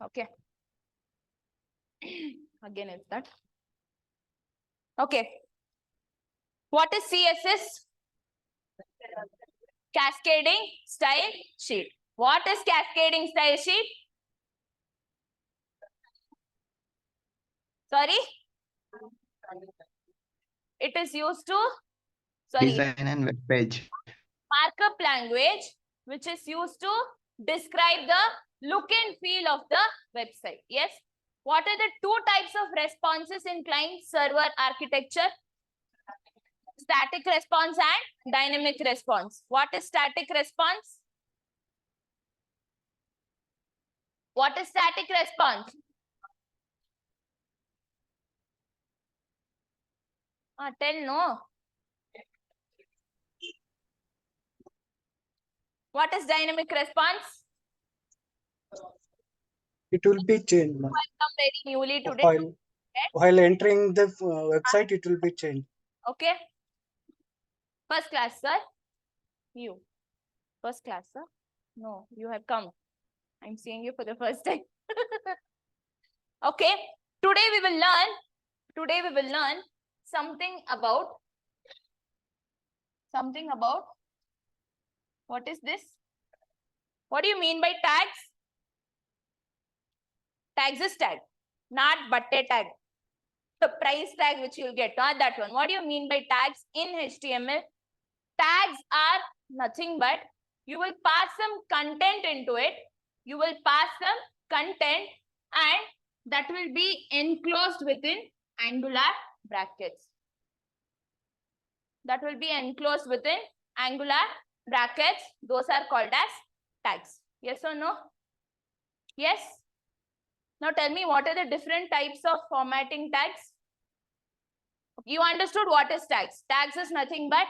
Okay. Again, is that? Okay. What is CSS? Cascading style sheet. What is cascading style sheet? Sorry? It is used to design and web page. Markup language, which is used to describe the look and feel of the website. Yes. What are the two types of responses in client server architecture? Static response and dynamic response. What is static response? What is static response? Tell no. What is dynamic response? It will be changed. Welcome very newly today. While entering the website, it will be changed. Okay. First class, sir. You. First class, sir. No, you have come. I'm seeing you for the first time. Okay. Today we will learn something about what is this? What do you mean by tags? Tags is tag, not butte tag. The price tag which you'll get, not that one. What do you mean by tags in HTML? Tags are nothing but you will pass some content into it. You will pass some content and that will be enclosed within angular brackets. That will be enclosed within angular brackets. Those are called as tags. Yes or no? Yes. Now tell me, what are the different types of formatting tags? You understood what is tags. Tags is nothing but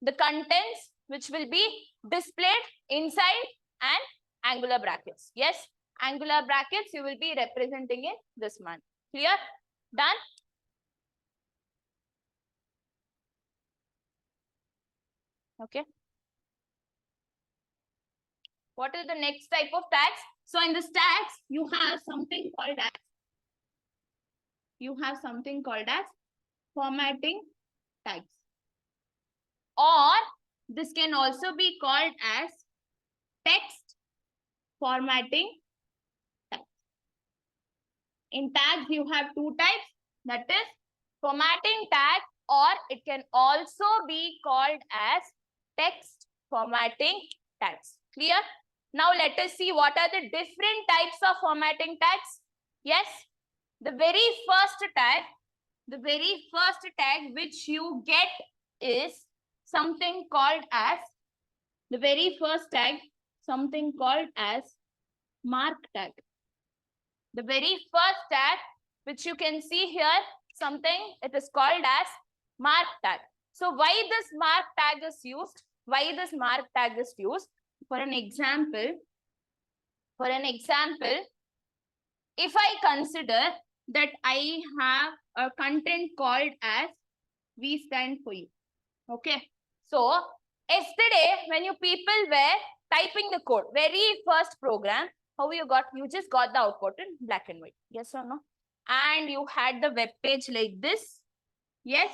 the contents which will be displayed inside and angular brackets. Yes, angular brackets you will be representing in this manner. Clear? Done? Okay. What is the next type of tags? So in this tags, you have something called as formatting tags. Or this can also be called as text formatting tags. In tags, you have two types, that is formatting tag, or it can also be called as text formatting tags. Clear? Now let us see what are the different types of formatting tags. Yes, the very first tag which you get is something called as mark tag. The very first tag which you can see here, it is called as mark tag. So why this mark tag is used? For an example, if I consider that I have a content called as we stand for you. Okay. So yesterday when you people were typing the code, very first program, how you just got the output in black and white. Yes or no? And you had the web page like this. Yes,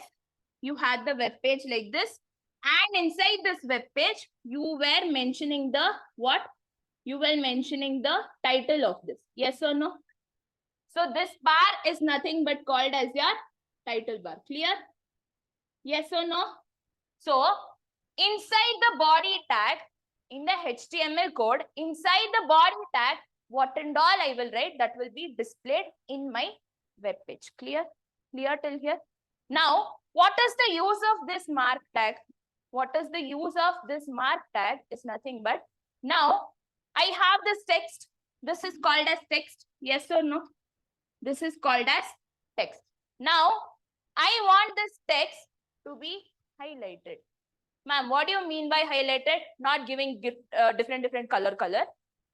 you had the web page like this. And inside this web page, you were mentioning the what? You were mentioning the title of this. Yes or no? So this bar is nothing but called as your title bar. Clear? Yes or no? So inside the body tag, in the HTML code, inside the body tag, what and all I will write, that will be displayed in my web page. Clear? Clear till here? Now, what is the use of this mark tag? Is nothing but, now I have this text. This is called as text. Yes or no? This is called as text. Now, I want this text to be highlighted. Ma'am, what do you mean by highlighted? Not giving different color.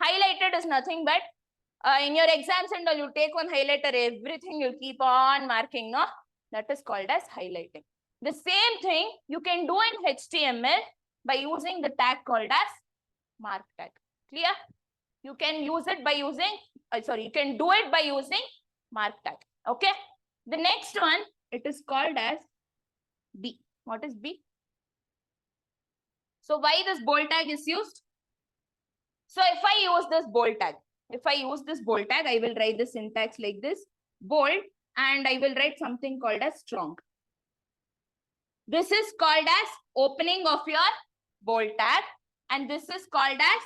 Highlighted is nothing but in your exams and all, you take one highlighter, everything you keep on marking, no? That is called as highlighting. The same thing you can do in HTML by using the tag called as mark tag. Clear? You can use it by using, you can do it by using mark tag. Okay. The next one, it is called as B. What is B? So why this bold tag is used? So if I use this bold tag, I will write the syntax like this, bold, and I will write something called as strong. This is called as opening of your bold tag, and this is called as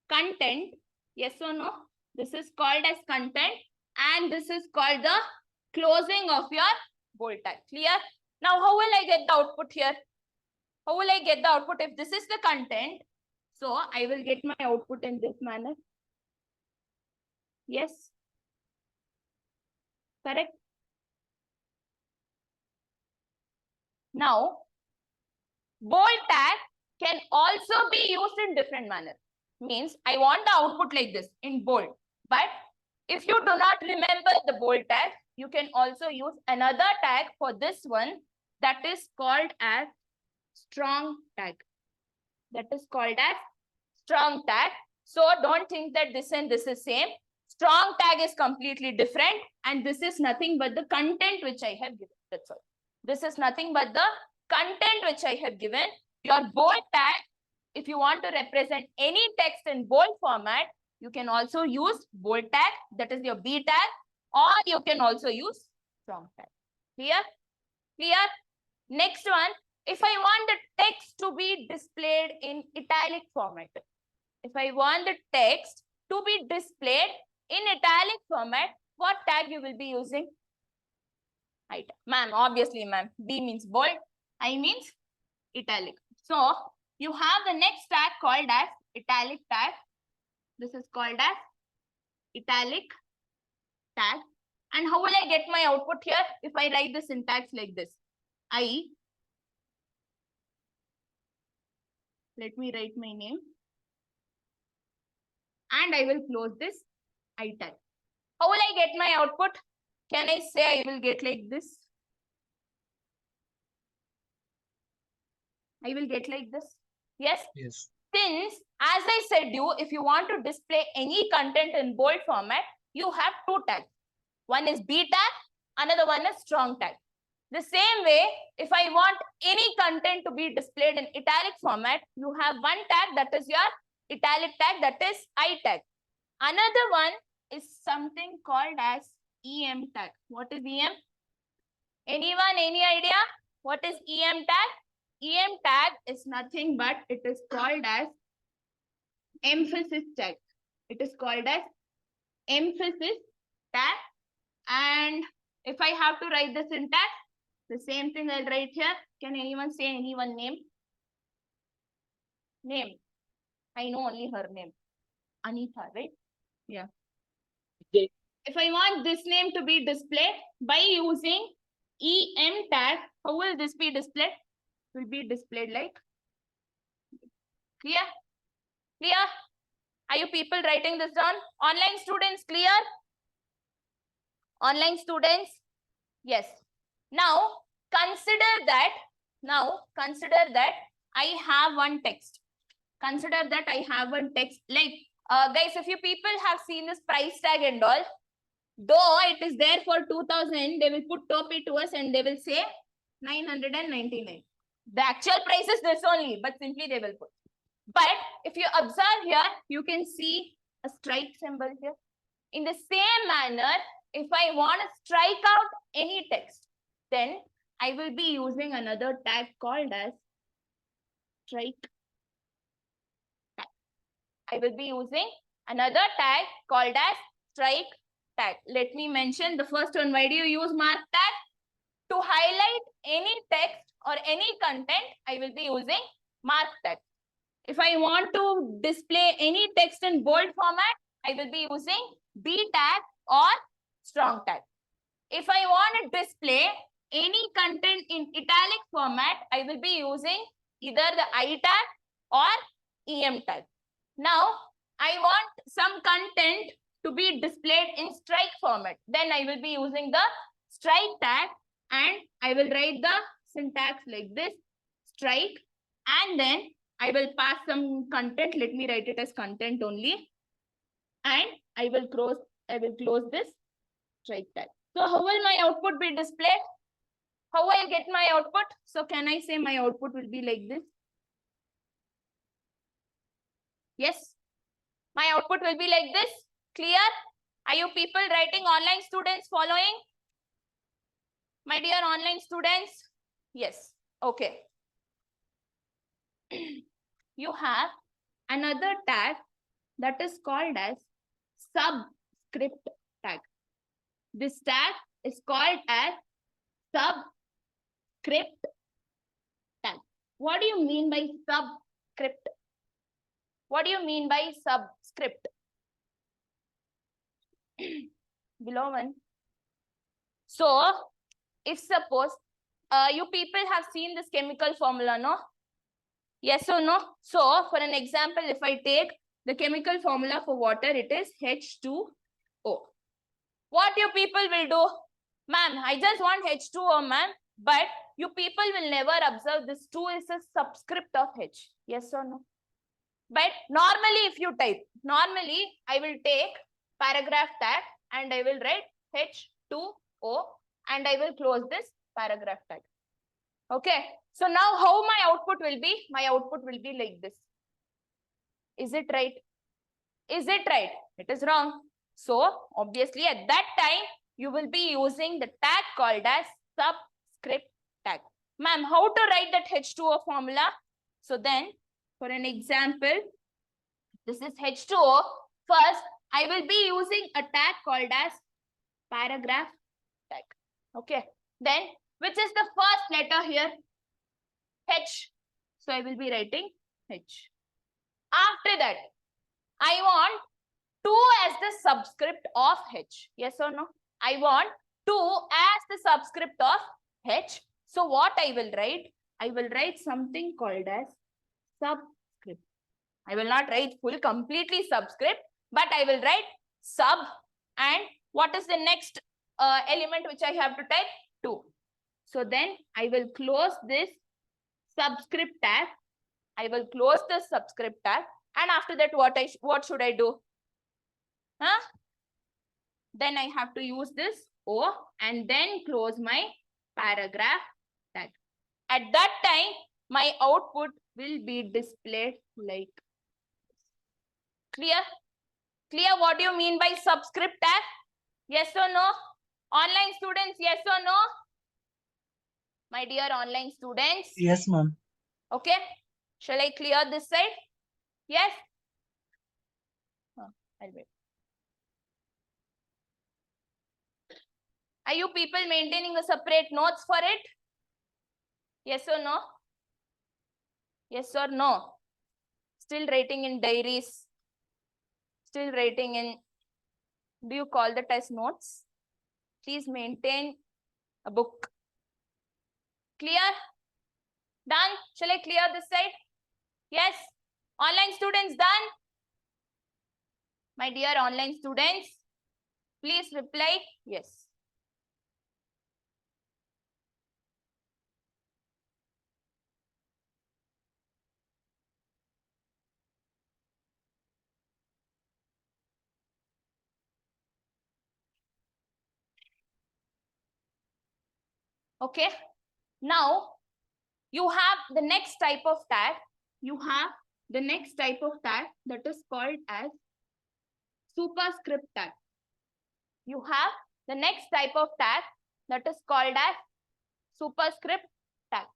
content. Yes or no? This is called as content, and this is called the closing of your bold tag. Clear? Now, how will I get the output here? How will I get the output? If this is the content, so I will get my output in this manner. Yes. Correct. Now, bold tag can also be used in different manner. Means I want the output like this in bold. But if you do not remember the bold tag, you can also use another tag for this one that is called as strong tag. That is called as strong tag. So don't think that this and this is same. Strong tag is completely different, and this is nothing but the content which I have given. That's all. This is nothing but the content which I have given. Your bold tag, if you want to represent any text in bold format, you can also use bold tag, that is your B tag, or you can also use strong tag. Clear? Clear? Next one, if I want the text to be displayed in italic format, if I want the text to be displayed in italic format, what tag you will be using? I tag. Ma'am, obviously, ma'am. B means bold, I means italic. So you have the next tag called as italic tag. This is called as italic tag. And how will I get my output here? If I write the syntax like this, let me write my name, and I will close this I tag. How will I get my output? Can I say I will get like this? I will get like this. Yes? Yes. Since, as I said you, if you want to display any content in bold format, you have two tags. One is B tag, another one is strong tag. The same way, if I want any content to be displayed in italic format, you have one tag, that is your italic tag, that is I tag. Another one is something called as EM tag. What is EM? Anyone, any idea? What is EM tag? EM tag is nothing but it is called as emphasis tag. It is called as emphasis tag. And if I have to write the syntax, the same thing I'll write here. Can anyone say anyone name? Name. I know only her name. Anita, right? Yeah. Okay. If I want this name to be displayed by using EM tag, how will this be displayed? It will be displayed like clear? Clear? Are you people writing this down? Online students, clear? Online students? Yes. Now consider that I have one text. Consider that I have one text. Like guys, if you people have seen this price tag and all, though it is there for 2000, they will put topi to us and they will say 999. The actual price is this only, but simply they will put. But if you observe here, you can see a strike symbol here. In the same manner, if I want to strike out any text, then I will be using another tag called as strike tag. I will be using another tag called as strike tag. Let me mention the first one. Why do you use mark tag? To highlight any text or any content, I will be using mark tag. If I want to display any text in bold format, I will be using B tag or strong tag. If I want to display any content in italic format, I will be using either the I tag or EM tag. Now, I want some content to be displayed in strike format. Then I will be using the strike tag and I will write the syntax like this, strike, and then I will pass some content. Let me write it as content only. and I will close this strike tag. So how will my output be displayed? How I'll get my output? So can I say my output will be like this? Yes, my output will be like this. Clear? Are you people writing, online students following? My dear online students? Yes. Okay. You have another tag that is called as subscript tag. This tag is called as subscript tag. What do you mean by subscript? What do you mean by subscript? Below one. So, if suppose you people have seen this chemical formula, no? Yes or no? So, for an example, if I take the chemical formula for water, it is H2O. What you people will do? Ma'am, I just want H2O, ma'am. But you people will never observe this 2 is a subscript of H. Yes or no? But normally, if you type, normally I will take paragraph tag and I will write H2O and I will close this paragraph tag. Okay. So now how my output will be? My output will be like this. Is it right? Is it right? It is wrong. So obviously at that time, you will be using the tag called as subscript tag. Ma'am, how to write that H2O formula? So then, for an example, this is H2O. First, I will be using a tag called as paragraph tag. Okay. Then, which is the first letter here? H. So I will be writing H. After that, I want 2 as the subscript of H. Yes or no? I want 2 as the subscript of H. So what I will write? I will write something called as subscript. I will not write full completely subscript, but I will write sub. And what is the next element which I have to type? 2. So then I will close this subscript tag. I will close the subscript tag. And after that, what should I do? Huh? Then I have to use this O and then close my paragraph tag. At that time, my output will be displayed like this. Clear? Clear what do you mean by subscript tag? Yes or no? Online students, yes or no? My dear online students. Yes, ma'am. Okay. Shall I clear this side? Yes? I'll wait. Are you people maintaining a separate notes for it? Yes or no? Yes or no? Still writing in diaries? Still writing in, do you call that as notes? Please maintain a book. Clear? Done? Shall I clear this side? Yes? Online students done? My dear online students, please reply yes. Okay. Now, you have the next type of tag. You have the next type of tag that is called as superscript tag. You have the next type of tag that is called as superscript tag.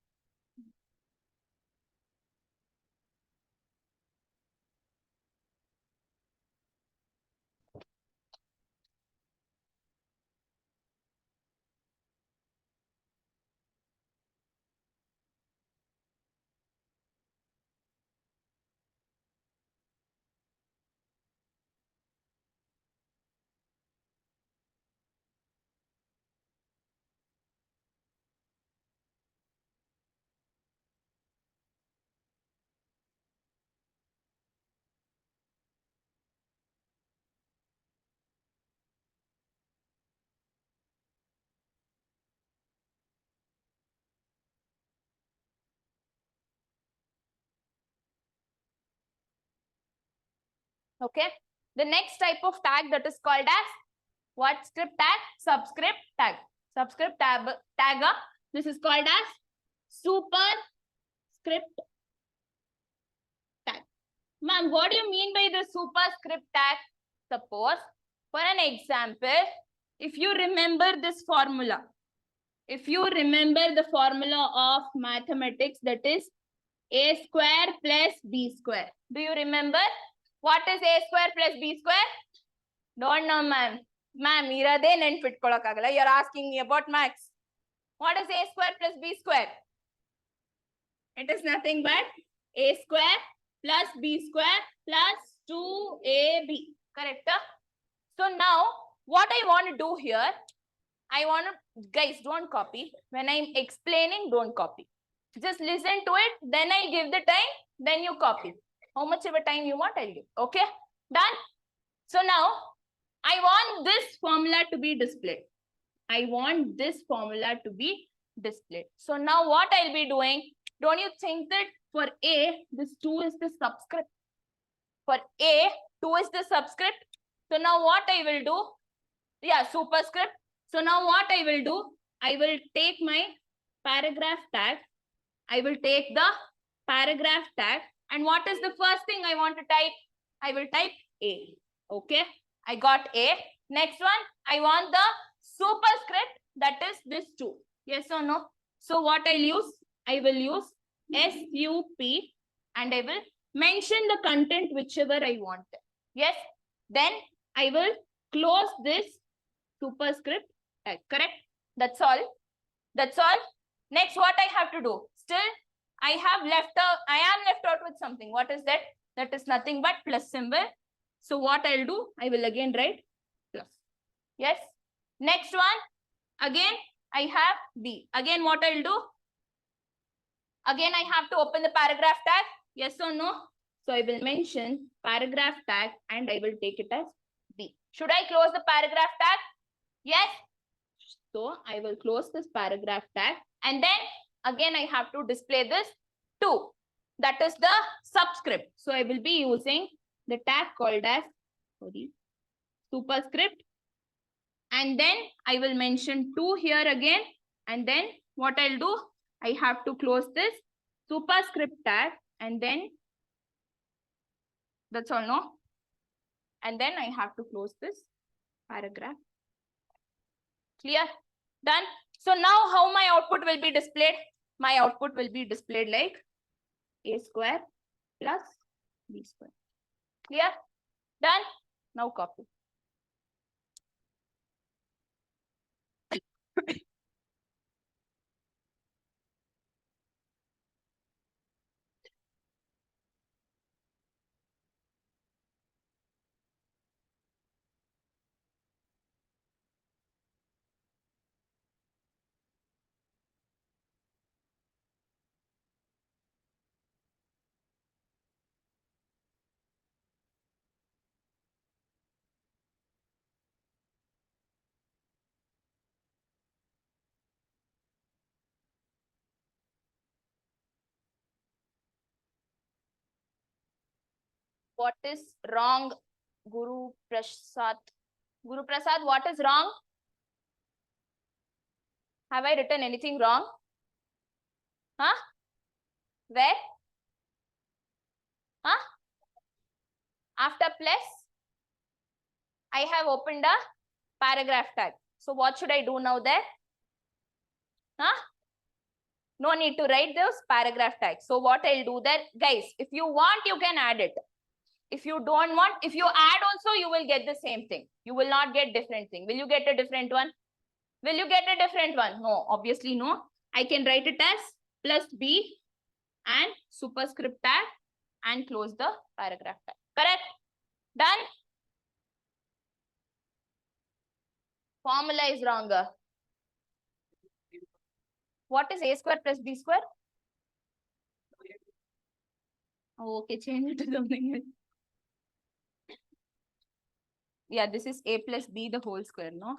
Okay. The next type of tag that is called as what script tag? Subscript tag. Subscript tagger. This is called as superscript tag. Ma'am, what do you mean by the superscript tag? Suppose, for an example, if you remember this formula, if you remember the formula of mathematics, that is a square plus b square. Do you remember? What is a square plus b square? Don't know, ma'am. Ma'am, irade nenpitkolakagala. You're asking me about maths. What is a square plus b square? It is nothing but a square plus b square plus 2ab. Correct? So now, what I want to do here, I want to, guys, don't copy. When I'm explaining, don't copy. Just listen to it, then I give the time, then you copy. How much of a time you want, I'll give. Okay? Done? So now, I want this formula to be displayed. I want this formula to be displayed. So now what I'll be doing, don't you think that for A, this 2 is the subscript? For A, 2 is the subscript. So now what I will do, yeah, superscript. So now what I will do, I will take my paragraph tag. I will take the paragraph tag. And what is the first thing I want to type? I will type A. Okay, I got A. Next one, I want the superscript, that is this 2. Yes or no? So what I'll use? I will use SUP and I will mention the content whichever I want. Yes, then I will close this superscript tag. Correct? That's all. That's all. Next, what I have to do? Still, I am left out with something. What is that? That is nothing but plus symbol. So what I'll do, I will again write plus. Yes. Next one, again, I have B. Again, what I'll do? Again, I have to open the paragraph tag. Yes or no? So I will mention paragraph tag and I will take it as B. Should I close the paragraph tag? Yes. So I will close this paragraph tag and then again I have to display this 2. That is the subscript. So I will be using the tag called as superscript. And then I will mention 2 here again. And then what I'll do, I have to close this superscript tag and then that's all, no? And then I have to close this paragraph. Clear? Done? So now how my output will be displayed? My output will be displayed like A square plus B square. Clear? Done? Now copy. What is wrong, Guru Prasad? Guru Prasad, what is wrong? Have I written anything wrong? Huh? Where? Huh? After plus, I have opened a paragraph tag. So what should I do now there? Huh? No need to write those paragraph tags. So what I'll do there, guys, if you want, you can add it. If you don't want, if you add also, you will get the same thing. You will not get different thing. Will you get a different one? Will you get a different one? No, obviously no. I can write it as plus B and superscript tag and close the paragraph tag. Correct? Done? Formula is wrong. What is A square plus B square? Okay, change it to something else. Yeah, this is A plus B the whole square, no?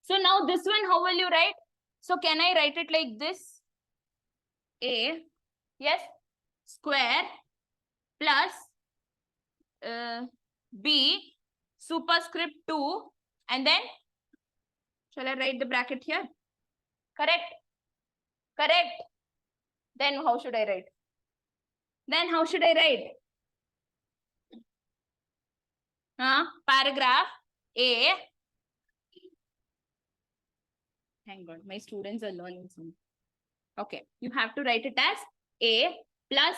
So now this one, how will you write? So can I write it like this? A, yes, square plus B superscript 2 and then shall I write the bracket here? Correct. Correct. Then how should I write? Then how should I write? Paragraph A. Hang on, my students are learning something. Okay, you have to write it as A plus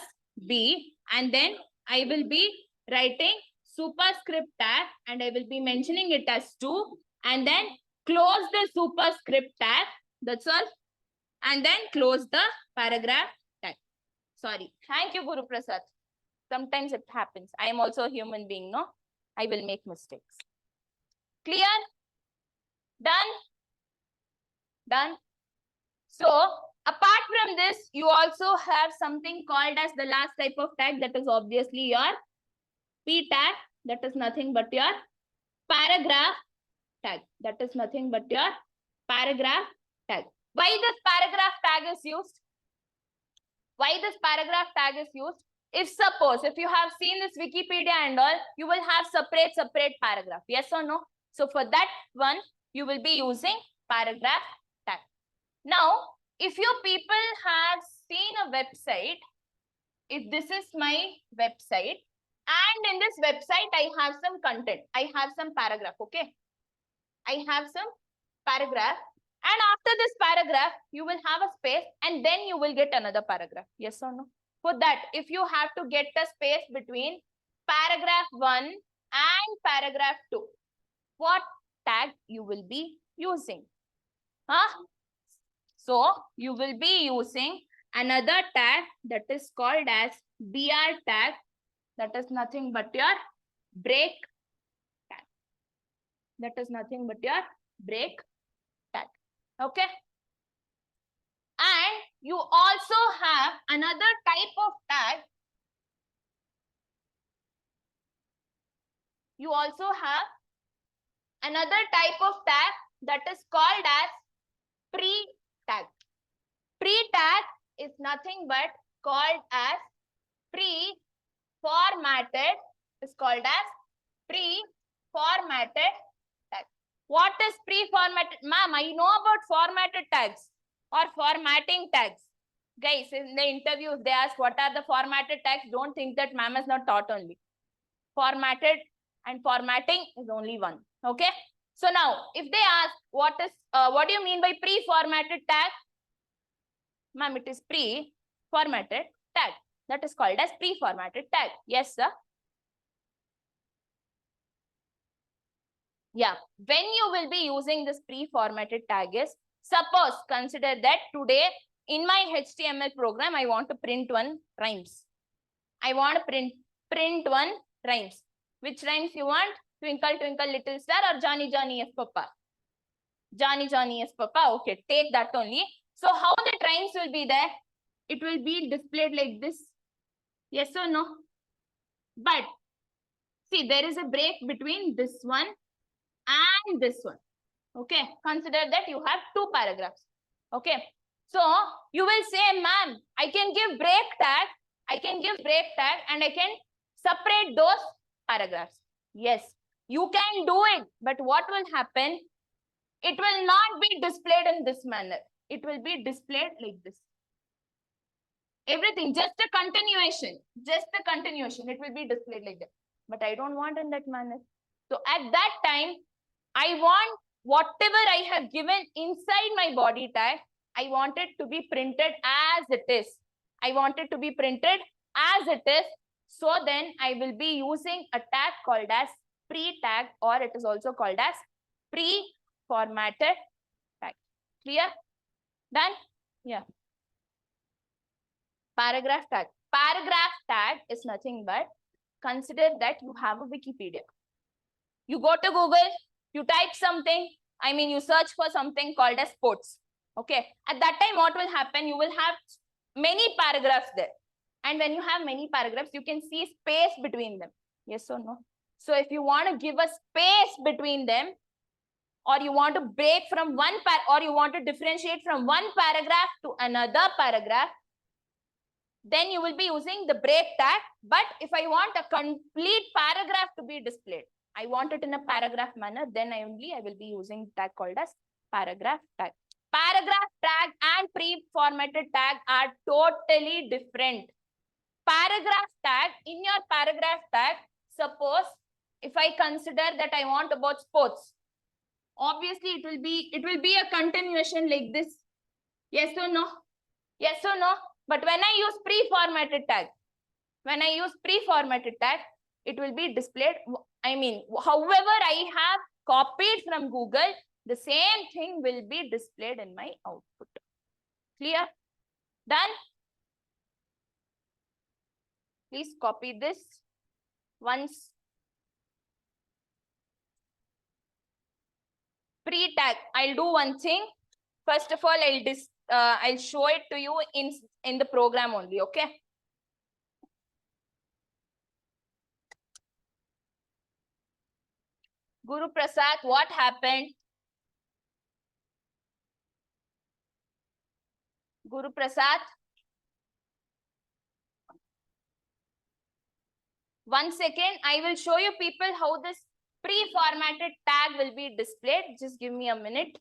B and then I will be writing superscript tag and I will be mentioning it as 2 and then close the superscript tag. That's all. And then close the paragraph tag. Sorry. Thank you, Guru Prasad. Sometimes it happens. I am also a human being, no? I will make mistakes. Clear? Done? Done? So, apart from this, you also have something called as the last type of tag, that is obviously your P tag. That is nothing but your paragraph tag. That is nothing but your paragraph tag. Why this paragraph tag is used? Why this paragraph tag is used? If suppose, if you have seen this Wikipedia and all, you will have separate paragraph. Yes or no? So for that one, you will be using paragraph tag. Now, if you people have seen a website, if this is my website, and in this website, I have some content. I have some paragraph, okay? I have some paragraph. And after this paragraph, you will have a space and then you will get another paragraph. Yes or no? For that, if you have to get a space between paragraph 1 and paragraph 2, what tag you will be using? So, you will be using another tag that is called as BR tag. That is nothing but your break tag. That is nothing but your break tag. Okay. And you also have another type of tag. You also have another type of tag that is called as pre-tag. Pre-tag is nothing but called as pre-formatted. Is called as pre-formatted tag. What is pre-formatted? Ma'am, I know about formatted tags or formatting tags. Guys, in the interviews, they ask what are the formatted tags. Don't think that ma'am has not taught only. Formatted and formatting is only one. Okay. So now, if they ask what do you mean by pre-formatted tag? Ma'am, it is pre-formatted tag. That is called as pre-formatted tag. Yes, sir. Yeah. When you will be using this pre-formatted tag is, suppose, consider that today in my HTML program, I want to print one rhymes. I want to print one rhymes. Which rhymes you want? Twinkle, twinkle, little star or Johnny, Johnny, yes, Papa? Johnny, Johnny, yes, Papa. Okay, take that only. So how the rhymes will be there? It will be displayed like this. Yes or no? But see, there is a break between this one and this one. Okay, consider that you have two paragraphs. Okay, so you will say, ma'am, I can give break tag. I can give break tag and I can separate those paragraphs. Yes, you can do it. But what will happen? It will not be displayed in this manner. It will be displayed like this. Everything, just a continuation. Just a continuation. It will be displayed like that. But I don't want in that manner. So at that time, I want whatever I have given inside my body tag, I want it to be printed as it is. I want it to be printed as it is. So then I will be using a tag called as pre-tag, or it is also called as pre-formatted tag. Clear? Done? Yeah. Paragraph tag. Paragraph tag is nothing but, consider that you have a Wikipedia. You go to Google, you type something, you search for something called as sports. Okay. At that time, what will happen? You will have many paragraphs there. And when you have many paragraphs, you can see space between them. Yes or no? So if you want to give a space between them, or you want to break from one or you want to differentiate from one paragraph to another paragraph, then you will be using the break tag. But if I want a complete paragraph to be displayed, I want it in a paragraph manner, then I will be using tag called as paragraph tag. Paragraph tag and pre-formatted tag are totally different. Paragraph tag, in your paragraph tag, suppose if I consider that I want about sports, obviously it will be a continuation like this. Yes or no? Yes or no? But when I use pre-formatted tag, it will be displayed. I mean, however I have copied from Google, the same thing will be displayed in my output. Clear? Done? Please copy this once. Pre-tag, I'll do one thing. First of all, I'll show it to you in the program only, okay? Guru Prasad, what happened? Guru Prasad. One second, I will show you people how this pre-formatted tag will be displayed. Just give me a minute.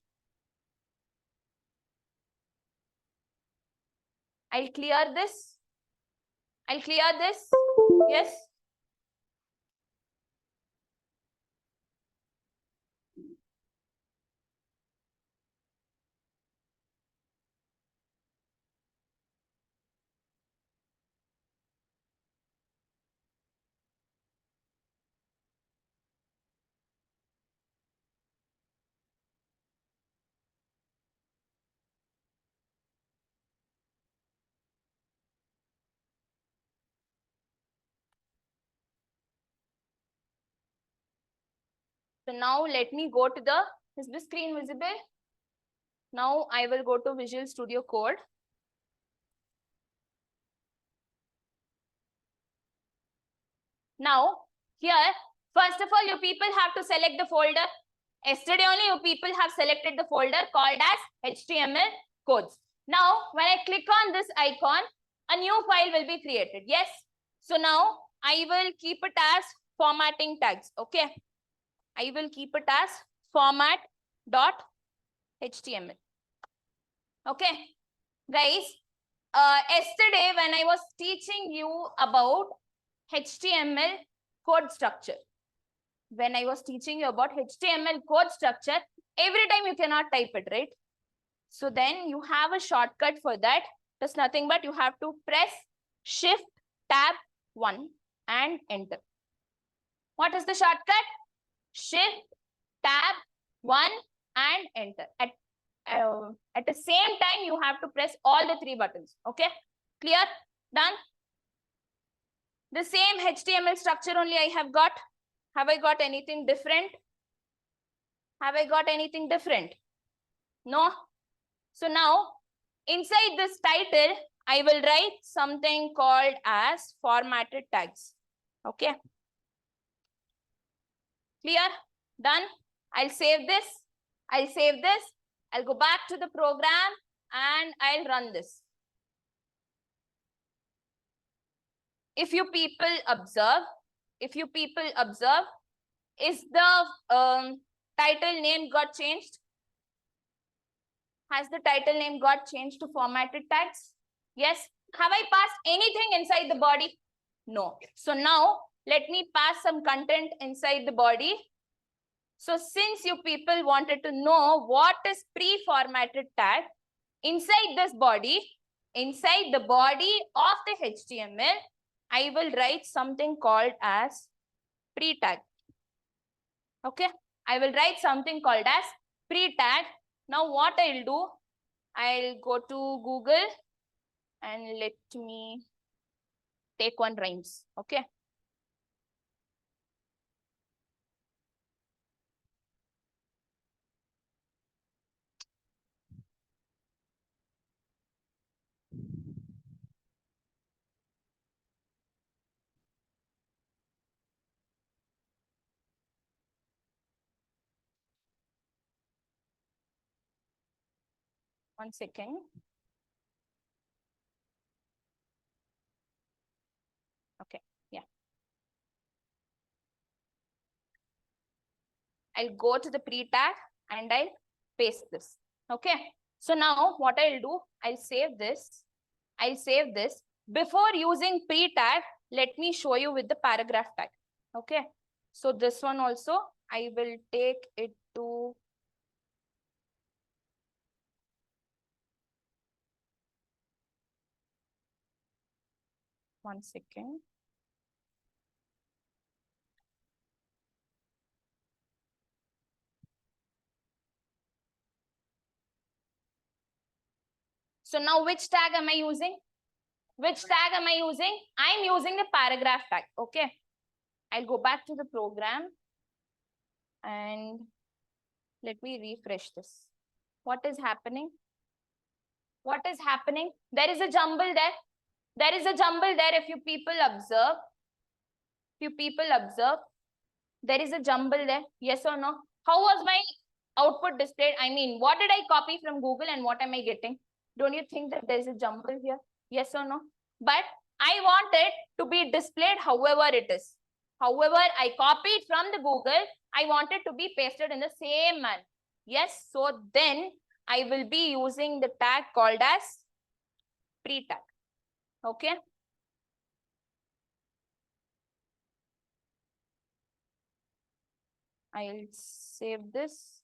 I'll clear this. Yes. So now let me go to is the screen visible? Now I will go to Visual Studio Code. Now here, first of all, you people have to select the folder. Yesterday only you people have selected the folder called as HTML codes. Now when I click on this icon, a new file will be created. Yes. So now I will keep it as formatting tags. Okay. I will keep it as format.html. Okay. Guys, yesterday when I was teaching you about HTML code structure, every time you cannot type it, right? So then you have a shortcut for that. That's nothing but you have to press Shift Tab 1 and enter. What is the shortcut? Shift Tab 1 and enter. At the same time, you have to press all the three buttons. Okay? Clear? Done? The same HTML structure only I have got. Have I got anything different? No. So now, inside this title, I will write something called as formatted tags. Okay. Clear? Done? I'll save this. I'll go back to the program and I'll run this. If you people observe, is the title name got changed? Has the title name got changed to formatted tags? Yes. Have I passed anything inside the body? No. So now let me pass some content inside the body. So since you people wanted to know what is pre-formatted tag, inside the body of the HTML, I will write something called as pre-tag. Okay. I will write something called as pre-tag. Now what I'll do, I'll go to Google and let me take one rhymes. Okay. One second. I'll go to the pre-tag and I'll paste this. Okay. So now what I'll do, I'll save this. I'll save this. Before using pre-tag, let me show you with the paragraph tag. Okay. So this one also, I will take it to one second. So now which tag am I using? Which tag am I using? I'm using the paragraph tag. Okay. I'll go back to the program and let me refresh this. What is happening? What is happening? There is a jumble there. There is a jumble there. If you people observe, there is a jumble there. Yes or no? How was my output displayed? I mean, what did I copy from Google and what am I getting? Don't you think that there is a jumble here? Yes or no? But I want it to be displayed however it is. However, I copied from the Google, I want it to be pasted in the same manner. Yes, so then I will be using the tag called as pre-tag. Okay. I'll save this.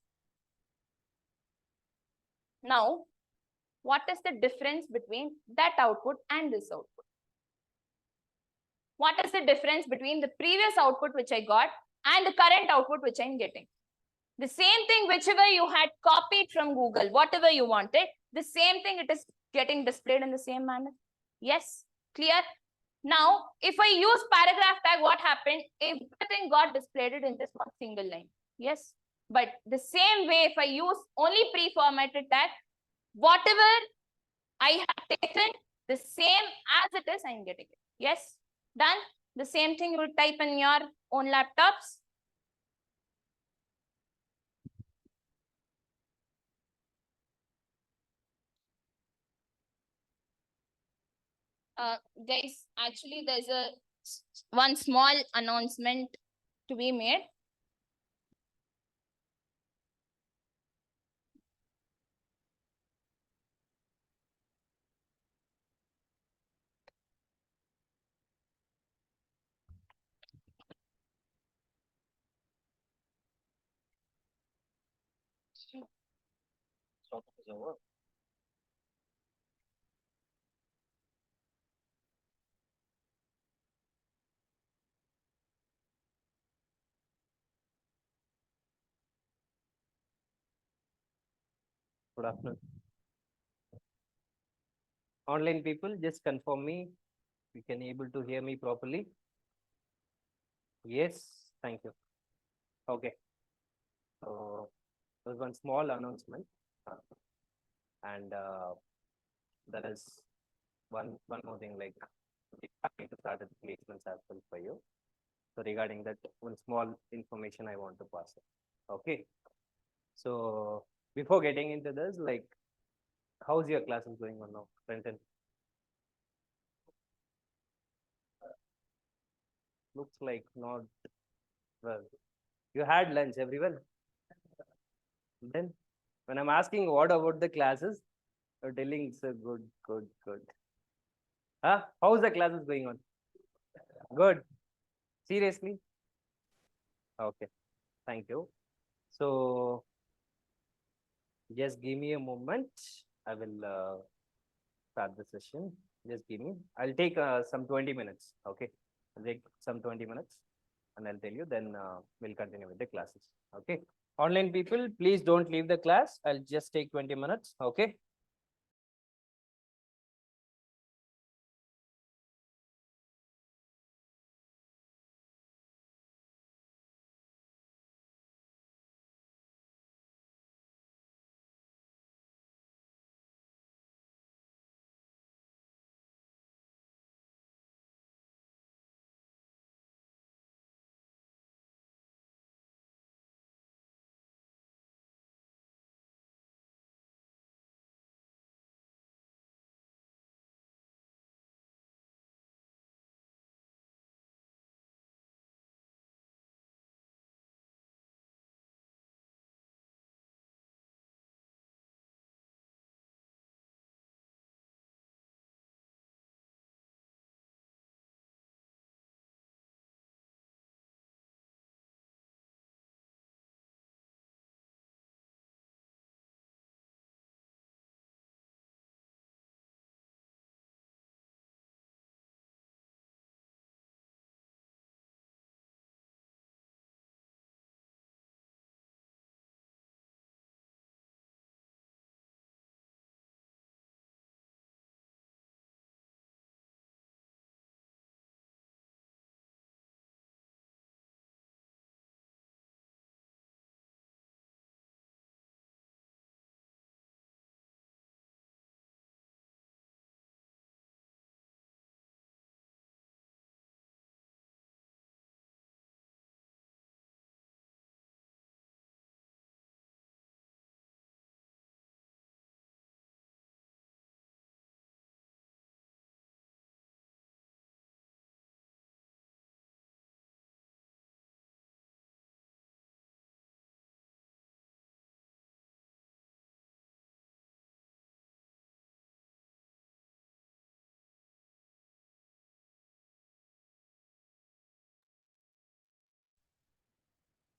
Now, what is the difference between that output and this output? What is the difference between the previous output which I got and the current output which I'm getting? The same thing, whichever you had copied from Google, whatever you wanted, the same thing it is getting displayed in the same manner. Yes, clear? Now, if I use paragraph tag, what happened? Everything got displayed in this one single line. Yes, but the same way, if I use only pre-formatted tag, whatever I have taken, the same as it is, I'm getting it. Yes, done. The same thing you will type in your own laptops. Guys, actually, there's one small announcement to be made. Good afternoon. Online people, just confirm me. You can able to hear me properly. Yes, thank you. Okay. So there's one small announcement, and there is one more thing, like we have to start the placements as well for you. So regarding that, one small information I want to pass. Okay. So before getting into this, like, how's your classes going on now, Brenton? Looks like not well. You had lunch, everyone? Then when I'm asking what about the classes, you're telling so good. Huh? How's the classes going on? Good. Seriously? Okay. Thank you. So just give me a moment. I will start the session. Just give me. I'll take some 20 minutes. Okay. I'll take some 20 minutes and I'll tell you. Then we'll continue with the classes. Okay. Online people, please don't leave the class. I'll just take 20 minutes. Okay.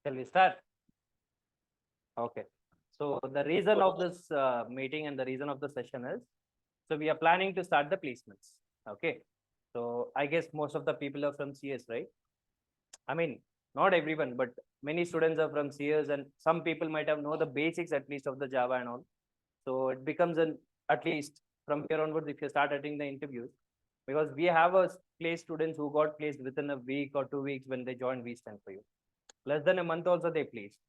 Shall we start? Okay. So the reason of this meeting and the reason of the session is, so we are planning to start the placements. Okay. So I guess most of the people are from CS, right? I mean, not everyone, but many students are from CS, and some people might have know the basics at least of the Java and all. So it becomes an, at least from here onwards, if you start attending the interviews, because we have a place students who got placed within a week or 2 weeks when they joined, we stand for you. Less than a month also they placed.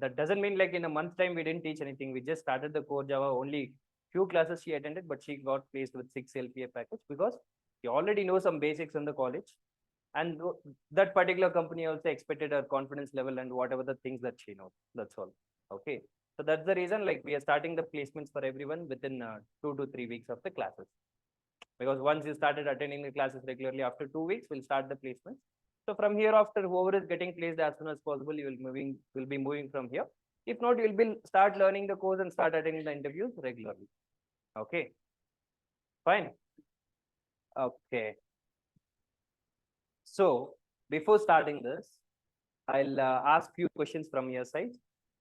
That doesn't mean like in a month time we didn't teach anything. We just started the core Java, only few classes she attended, but she got placed with 6 LPA package because she already know some basics in the college. And that particular company also expected her confidence level and whatever the things that she knows. That's all. Okay. So that's the reason like we are starting the placements for everyone within 2 to 3 weeks of the classes. Because once you started attending the classes regularly, after 2 weeks, we'll start the placements. So from here after, whoever is getting placed as soon as possible, you will be moving from here. If not, you'll be start learning the course and start attending the interviews regularly. Okay. Fine. Okay. So before starting this, I'll ask few questions from your side.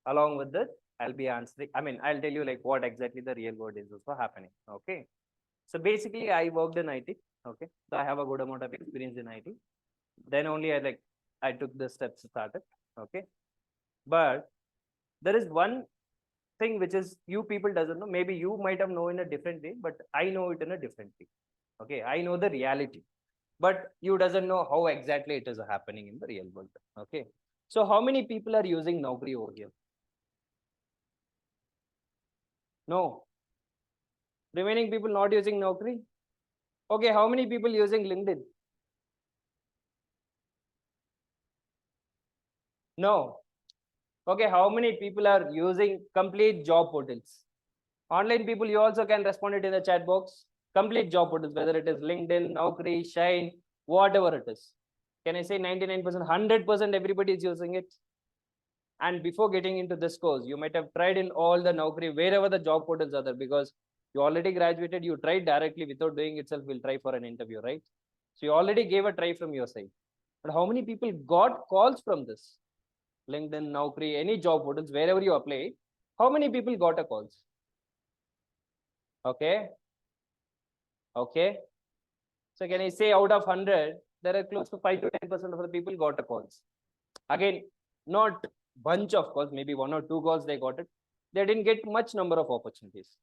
Along with that, I'll be answering. I mean, I'll tell you like what exactly the real world is also happening. Okay. So basically, I worked in IT. Okay. So I have a good amount of experience in IT. Then only I took the steps to start it. Okay. But there is one thing which is you people doesn't know. Maybe you might have known in a different way, but I know it in a different way. Okay. I know the reality, but you doesn't know how exactly it is happening in the real world. Okay. So how many people are using Naukri over here? No. Remaining people not using Naukri? Okay. How many people using LinkedIn? No. Okay, how many people are using complete job portals? Online people, you also can respond it in the chat box. Complete job portals, whether it is LinkedIn, Naukri, Shine, whatever it is. Can I say 99%, 100% everybody is using it? And before getting into this course, you might have tried in all the Naukri, wherever the job portals are there, because you already graduated, you tried directly without doing itself, will try for an interview, right? So you already gave a try from your side. But how many people got calls from this? LinkedIn, Naukri, any job portals, wherever you apply, how many people got a calls? Okay. Okay. So can I say out of 100, there are close to 5 to 10% of the people got a calls. Again, not bunch of calls, maybe 1 or 2 calls they got it. They didn't get much number of opportunities.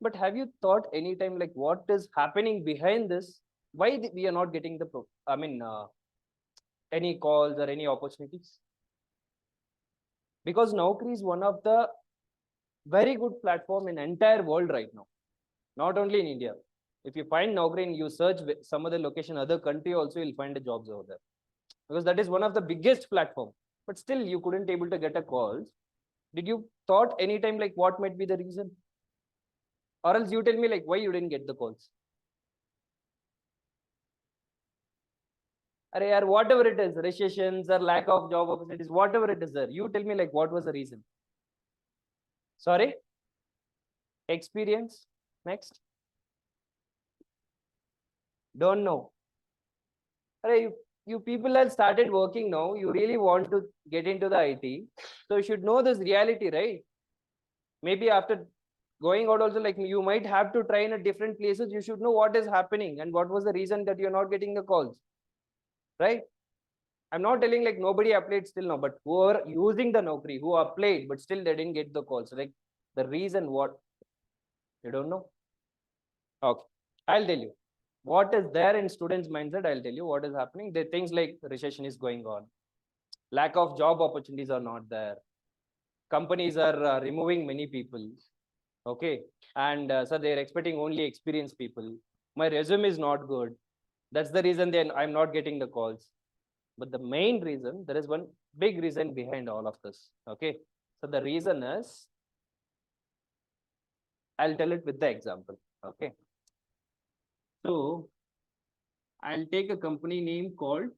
But have you thought anytime like what is happening behind this? Why we are not getting the, any calls or any opportunities? Because Naukri is one of the very good platform in entire world right now, not only in India. If you find Naukri and you search some other location, other country also, you'll find the jobs over there, because that is one of the biggest platform. But still, you couldn't able to get a calls. Did you thought anytime like what might be the reason? Or else you tell me like why you didn't get the calls? Or whatever it is, recessions or lack of job opportunities, whatever it is there, you tell me like what was the reason? Sorry? Experience. Next. Don't know. You people have started working now. You really want to get into the IT. So you should know this reality, right? Maybe after going out also, like you might have to try in a different places. You should know what is happening and what was the reason that you're not getting the calls, right? I'm not telling like nobody applied still now, but who are using the Naukri, who applied, but still they didn't get the calls. Like the reason what? You don't know? Okay, I'll tell you. What is there in students' mindset? I'll tell you what is happening. The things like recession is going on. Lack of job opportunities are not there. Companies are removing many people. Okay. And so they're expecting only experienced people. My resume is not good. That's the reason then I'm not getting the calls. But the main reason, there is one big reason behind all of this. Okay. So the reason is, I'll tell it with the example. Okay. So I'll take a company name called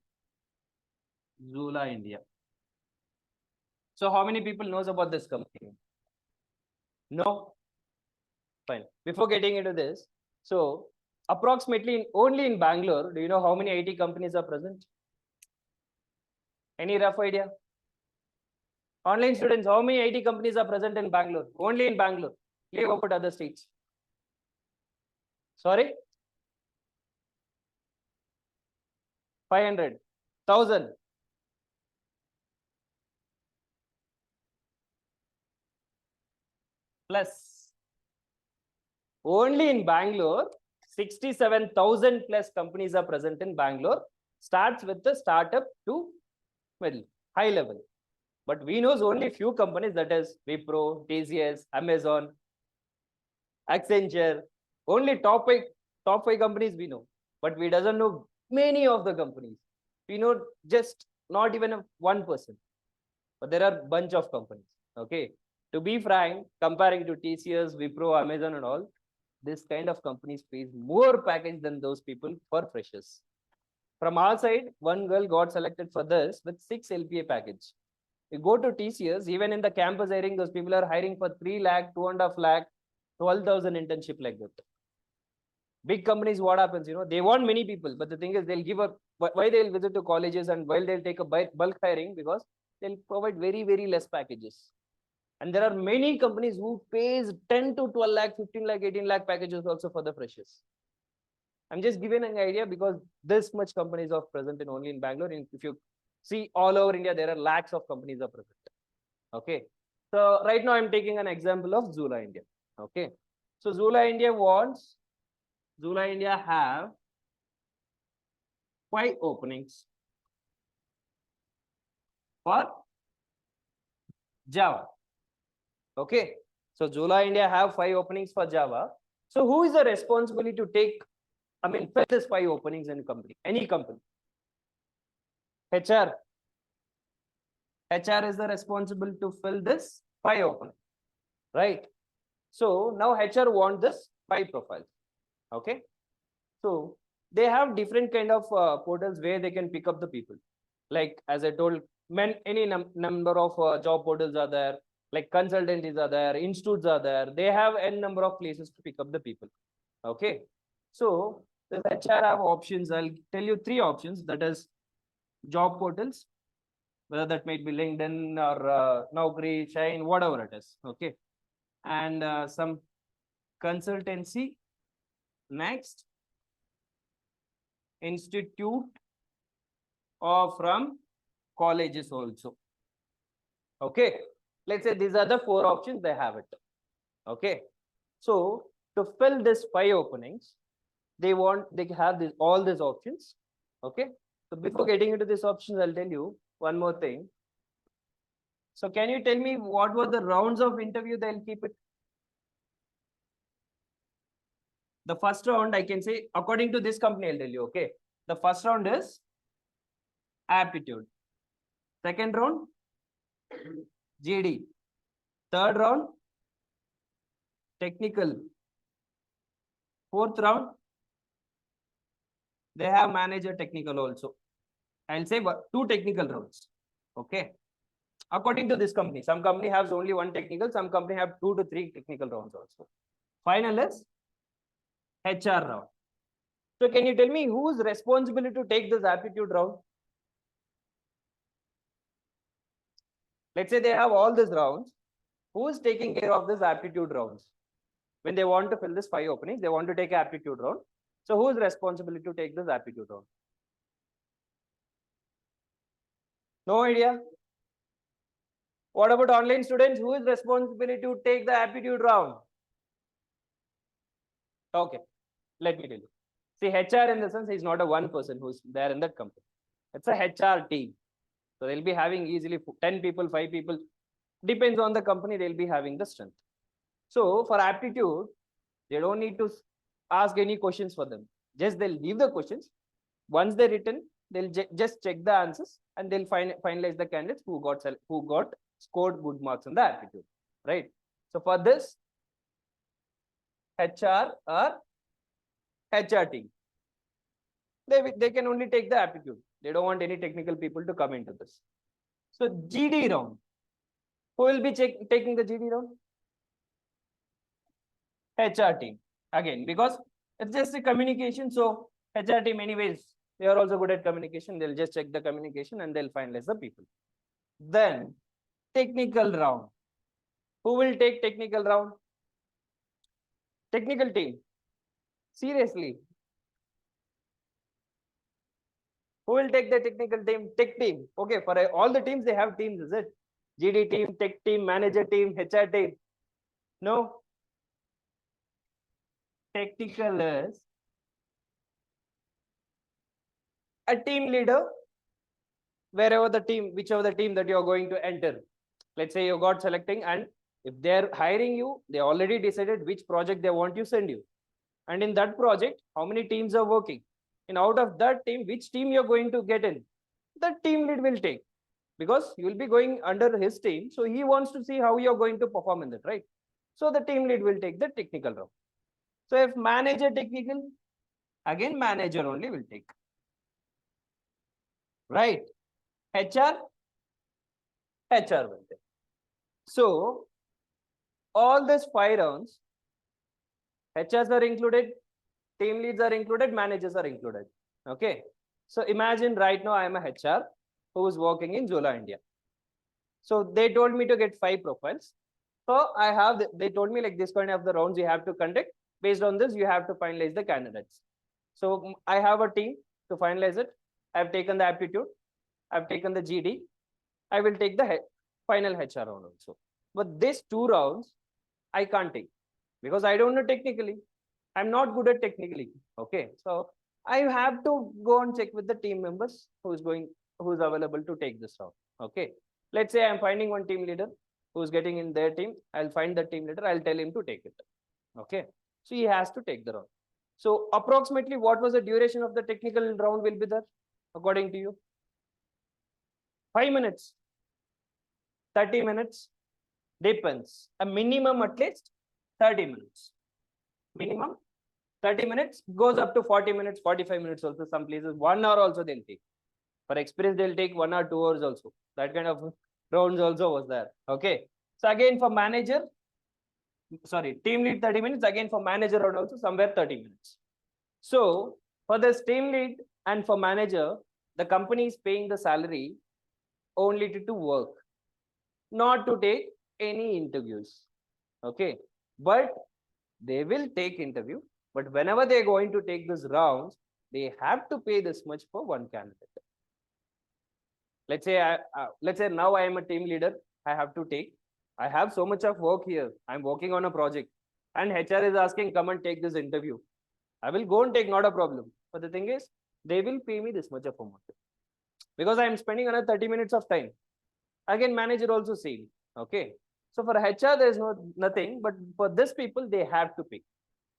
Zula India. So how many people knows about this company? No? Fine. Before getting into this, so approximately only in Bangalore, do you know how many IT companies are present? Any rough idea? Online students, how many IT companies are present in Bangalore? Only in Bangalore. Leave out other states. Sorry? 500, 1000. Plus. Only in Bangalore, 67,000 plus companies are present in Bangalore. Starts with the startup to middle, high level. But we know only few companies, that is Wipro, TCS, Amazon, Accenture. Only top five companies we know. But we doesn't know many of the companies. We know just not even 1%. But there are bunch of companies. Okay. To be frank, comparing to TCS, Wipro, Amazon and all, this kind of companies pays more package than those people for freshers. From our side, one girl got selected for this with 6 LPA package. You go to TCS, even in the campus hiring, those people are hiring for 3 lakh, 2.5 lakh, 12,000 internship like that. Big companies, what happens, they want many people, but the thing is they'll give up. Why they'll visit to colleges and while they'll take a bulk hiring, because they'll provide very, very less packages. And there are many companies who pays 10 to 12 lakh, 15 lakh, 18 lakh packages also for the freshers. I'm just giving an idea because this much companies are present in only in Bangalore. And if you see all over India, there are lakhs of companies are present. Okay. So right now I'm taking an example of Zula India. Okay. So Zula India have 5 openings for Java. Okay. So Zula India have 5 openings for Java. So who is the responsibility to fill this 5 openings in company, any company? HR. HR is the responsible to fill this 5 openings, right? So now HR want this 5 profiles. Okay. So they have different kind of portals where they can pick up the people. Like as I told, any number of job portals are there, like consultancies are there, institutes are there. They have n number of places to pick up the people. Okay. So the HR have options. I'll tell you 3 options. That is job portals, whether that might be LinkedIn or Naukri, Shine, whatever it is. Okay. And some consultancy. Next, institute or from colleges also. Okay. Let's say these are the 4 options they have it. Okay. So to fill this 5 openings, they have all these options. Okay. So before getting into these options, I'll tell you one more thing. So can you tell me what were the rounds of interview they'll keep it? The first round, I can say, according to this company, I'll tell you, okay. The first round is aptitude. Second round, GD. Third round, technical. Fourth round, they have manager technical also. I'll say 2 technical rounds. Okay. According to this company, some company has only 1 technical, some company have 2 to 3 technical rounds also. Final is HR round. So can you tell me who is responsible to take this aptitude round? Let's say they have all these rounds. Who is taking care of this aptitude rounds? When they want to fill this 5 openings, they want to take aptitude round. So who is responsible to take this aptitude round? No idea. What about online students? Who is responsible to take the aptitude round? Okay, let me tell you. See, HR in the sense is not a one person who's there in that company. It's a HR team. So they'll be having easily 10 people, 5 people. Depends on the company, they'll be having the strength. So for aptitude, they don't need to ask any questions for them. Just they'll leave the questions. Once they're written, they'll just check the answers and they'll finalize the candidates who got scored good marks in the aptitude, right? So for this, HR or HR team, they can only take the aptitude. They don't want any technical people to come into this. So GD round, who will be taking the GD round? HR team again, because it's just a communication. So HR team anyways, they are also good at communication. They'll just check the communication and they'll finalize the people. Then technical round. Who will take technical round? Technical team. Seriously. Who will take the technical team? Tech team. Okay, for all the teams, they have teams, is it? GD team, tech team, manager team, HR team. No. Technical is a team leader wherever the team, whichever the team that you're going to enter. Let's say you got selecting, and if they're hiring you, they already decided which project they want you send you. And in that project, how many teams are working? And out of that team, which team you're going to get in? The team lead will take, because you will be going under his team. So he wants to see how you're going to perform in that, right? So the team lead will take the technical round. So if manager technical, again manager only will take. Right? HR will take. So all these 5 rounds, HRs are included, team leads are included, managers are included. Okay. So imagine right now I am a HR who is working in Zola, India. So they told me to get 5 profiles. So I have, they told me like this kind of the rounds you have to conduct. Based on this, you have to finalize the candidates. So I have a team to finalize it. I've taken the aptitude. I've taken the GD. I will take the final HR round also. But these 2 rounds, I can't take because I don't know technically. I'm not good at technically. Okay. So I have to go and check with the team members who's available to take this round. Okay. Let's say I'm finding one team leader who's getting in their team. I'll find the team leader. I'll tell him to take it. Okay. So he has to take the round. So approximately what was the duration of the technical round will be there according to you? 5 minutes, 30 minutes, depends. A minimum at least 30 minutes. Minimum 30 minutes, goes up to 40 minutes, 45 minutes also. Some places 1 hour also they'll take. For experience, they'll take 1 or 2 hours also. That kind of rounds also was there. Okay. So again for manager, sorry, team lead 30 minutes. Again for manager round also somewhere 30 minutes. So for this team lead and for manager, the company is paying the salary only to work, not to take any interviews. Okay. But they will take interview. But whenever they're going to take these rounds, they have to pay this much for one candidate. Let's say now I am a team leader. I have to take. I have so much of work here. I'm working on a project, and HR is asking, come and take this interview. I will go and take, not a problem. But the thing is, they will pay me this much of amount because I'm spending another 30 minutes of time. Again, manager also same. Okay. So for HR, there is nothing, but for this people, they have to pay.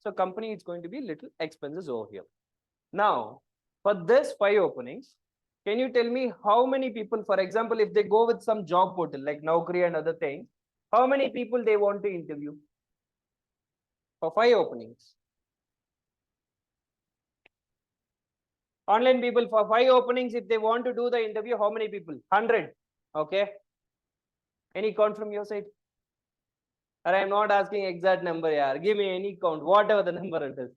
So company is going to be little expenses over here. Now, for this 5 openings, can you tell me how many people, for example, if they go with some job portal like Naukri and other things, how many people they want to interview for 5 openings? Online people for 5 openings, if they want to do the interview, how many people? 100. Okay. Any count from your side? Or I'm not asking exact number, yeah. Give me any count, whatever the number it is.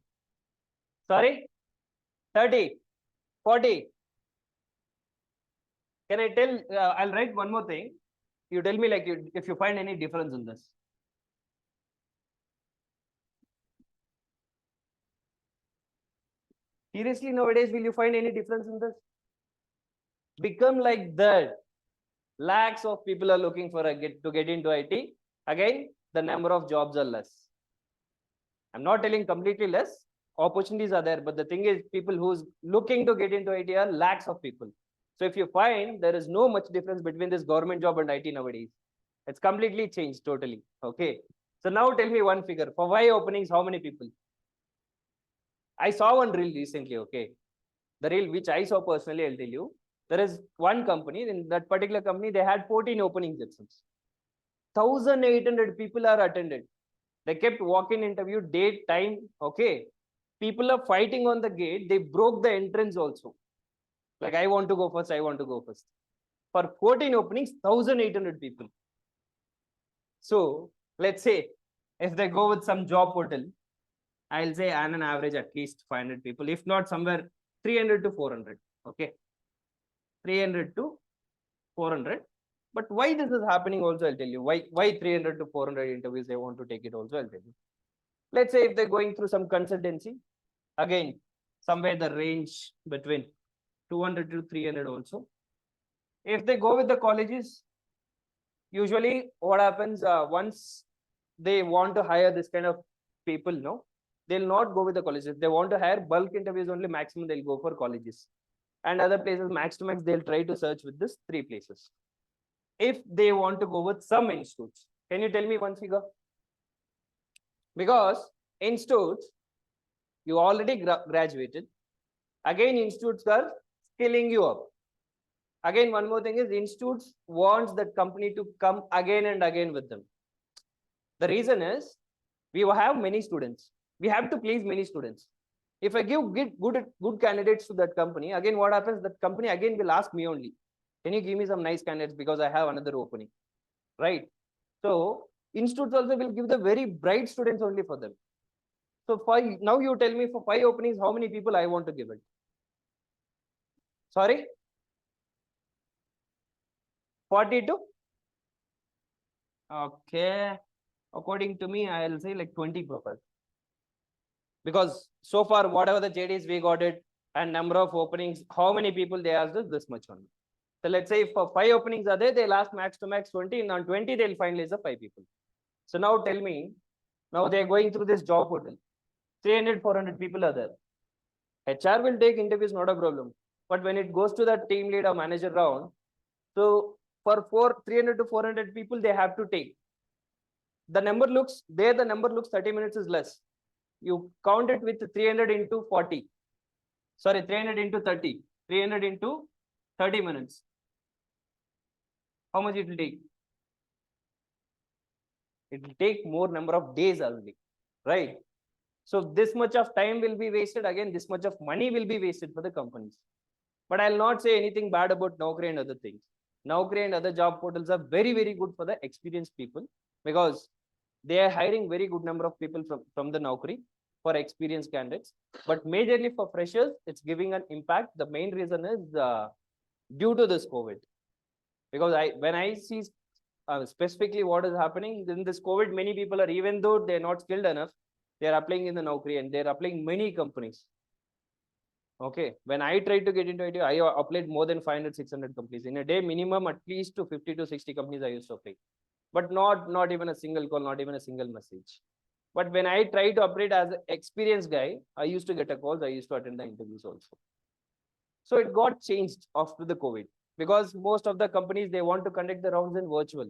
Sorry? 30, 40. Can I tell, I'll write one more thing. You tell me like if you find any difference in this. Seriously, nowadays, will you find any difference in this? Become like that. Lakhs of people are looking for to get into IT. Again, the number of jobs are less. I'm not telling completely less. Opportunities are there, but the thing is, people who's looking to get into IT are lakhs of people. So if you find there is no much difference between this government job and IT nowadays, it's completely changed totally. Okay. So now tell me one figure. For 5 openings, how many people? I saw one reel recently. Okay. The reel which I saw personally, I'll tell you. There is one company, in that particular company, they had 14 openings itself. 1,800 people are attended. They kept walk-in interview, date, time. Okay. People are fighting on the gate. They broke the entrance also. Like, I want to go first. I want to go first. For 14 openings, 1,800 people. So let's say if they go with some job portal, I'll say on an average at least 500 people, if not somewhere 300 to 400. Okay. 300 to 400. But why this is happening also, I'll tell you. Why 300 to 400 interviews they want to take it also, I'll tell you. Let's say if they're going through some consultancy, again, somewhere the range between 200 to 300 also. If they go with the colleges, usually what happens once they want to hire this kind of people, no, they'll not go with the colleges. If they want to hire bulk interviews only, maximum they'll go for colleges. And other places, max to max, they'll try to search with this 3 places. If they want to go with some institutes, can you tell me one figure? Because institutes, you already graduated. Again, institutes are skilling you up. Again, one more thing is institutes wants that company to come again and again with them. The reason is we have many students. We have to please many students. If I give good candidates to that company, again, what happens? That company again will ask me only, can you give me some nice candidates because I have another opening, right? So institutes also will give the very bright students only for them. So now you tell me for 5 openings, how many people I want to give it? Sorry? 42? Okay. According to me, I'll say like 20 people. Because so far, whatever the JDs we got it and number of openings, how many people they asked us, this much only. So let's say if for 5 openings are there, they'll ask max to max 20, and on 20, they'll finalize the 5 people. So now tell me, now they're going through this job portal. 300, 400 people are there. HR will take interviews, not a problem. But when it goes to the team lead or manager round, so for 300 to 400 people, they have to take. The number looks 30 minutes is less. You count it with 300 into 40. Sorry, 300 into 30. 300 into 30 minutes. How much it will take? It will take more number of days only, right? So this much of time will be wasted. Again, this much of money will be wasted for the companies. But I'll not say anything bad about Naukri and other things. Naukri and other job portals are very, very good for the experienced people because they are hiring very good number of people from the Naukri for experienced candidates. But majorly for freshers, it's giving an impact. The main reason is due to this COVID. Because when I see specifically what is happening in this COVID, many people are, even though they're not skilled enough, they're applying in the Naukri and they're applying many companies. Okay, when I tried to get into it, I applied more than 500, 600 companies. In a day, minimum at least to 50 to 60 companies I used to apply. But not even a single call, not even a single message. But when I tried to operate as an experienced guy, I used to get a calls, I used to attend the interviews also. So it got changed after the COVID because most of the companies, they want to conduct the rounds in virtual.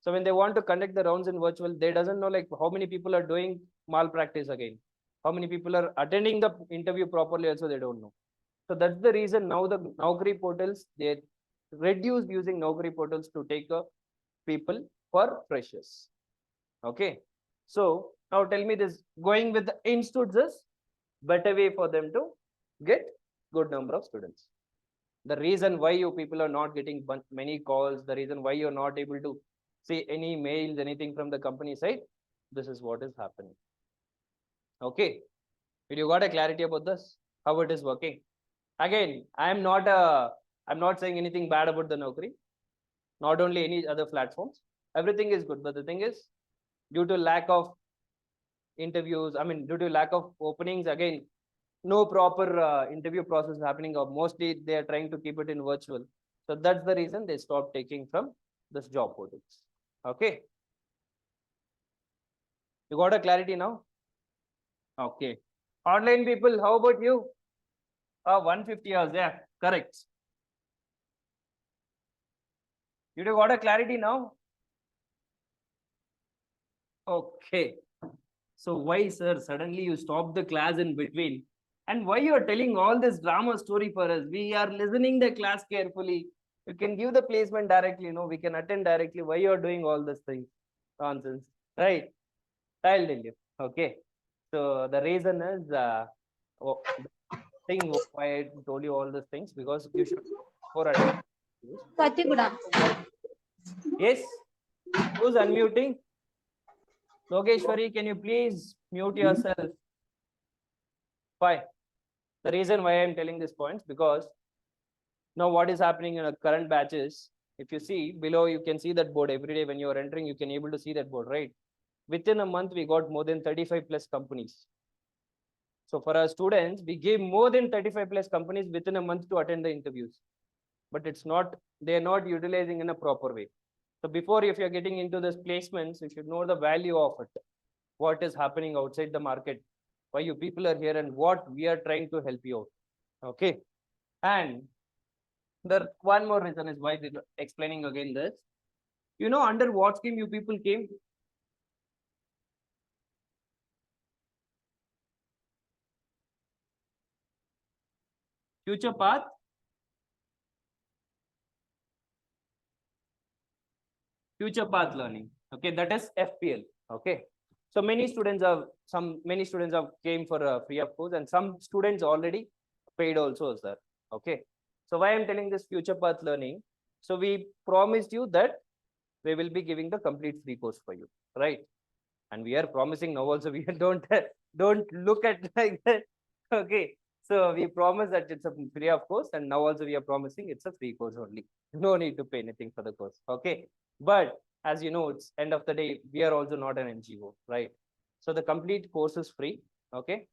So when they want to conduct the rounds in virtual, they doesn't know like how many people are doing malpractice again. How many people are attending the interview properly also, they don't know. So that's the reason now the Naukri portals, they reduced using Naukri portals to take people for freshers. Okay. So now tell me this, going with the institutes is better way for them to get good number of students. The reason why you people are not getting many calls, the reason why you're not able to see any mails, anything from the company side, this is what is happening. Okay. Did you got a clarity about this? How it is working? Again, I'm not saying anything bad about the Naukri, not only any other platforms. Everything is good, but the thing is, due to lack of interviews, due to lack of openings, again, no proper interview process happening, or mostly they are trying to keep it in virtual. So that's the reason they stopped taking from this job portals. Okay. You got a clarity now? Okay. Online people, how about you? 150 hours, yeah, correct. You got a clarity now? Okay. So why, sir, suddenly you stopped the class in between? And why you are telling all this drama story for us? We are listening the class carefully. You can give the placement directly, we can attend directly. Why you are doing all this thing? Nonsense, right? I'll tell you. Okay. So the reason is thing why I told you all these things, because you should for attend. Yes. Who's unmuting? Logeshwari, can you please mute yourself? Why? The reason why I'm telling these points, because now what is happening in a current batches, If you see below, you can see that board every day when you are entering, you can able to see that board, right? Within a month, we got more than 35 plus companies. So for our students, we gave more than 35 plus companies within a month to attend the interviews. But it's not, they are not utilizing in a proper way. So before, if you're getting into this placements, you should know the value of it. What is happening outside the market, why you people are here, and what we are trying to help you out. Okay. And the one more reason is why they're explaining again this. You know, under what scheme you people came? Future path. Future path learning. Okay, that is FPL. Okay. So many students have came for a free of course, and some students already paid also, sir. Okay. So why I'm telling this future path learning? So we promised you that we will be giving the complete free course for you, right? And we are promising now also. We don't look at like that. Okay. So we promise that it's a free of course, and now also we are promising it's a free course only. No need to pay anything for the course. Okay. But as you know, it's end of the day, we are also not an NGO, right? So the complete course is free. Okay.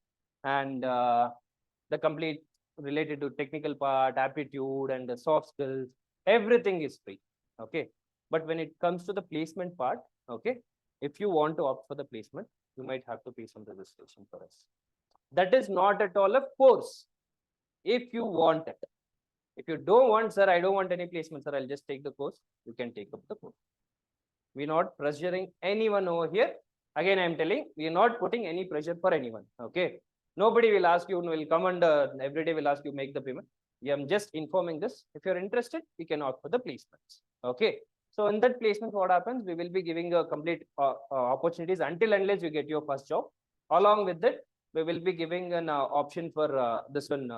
And the complete related to technical part, aptitude, and the soft skills, everything is free. Okay. But when it comes to the placement part, okay, if you want to opt for the placement, you might have to pay some registration for us. That is not at all a force. If you want it. If you don't want, sir, I don't want any placement, sir, I'll just take the course. You can take up the course. We're not pressuring anyone over here. Again, I'm telling, we're not putting any pressure for anyone. Okay. Nobody will ask you, will come and every day will ask you make the payment. I'm just informing this. If you're interested, you can opt for the placements. Okay. So in that placement, what happens? We will be giving a complete opportunities until unless you get your first job. Along with that, we will be giving an option for this one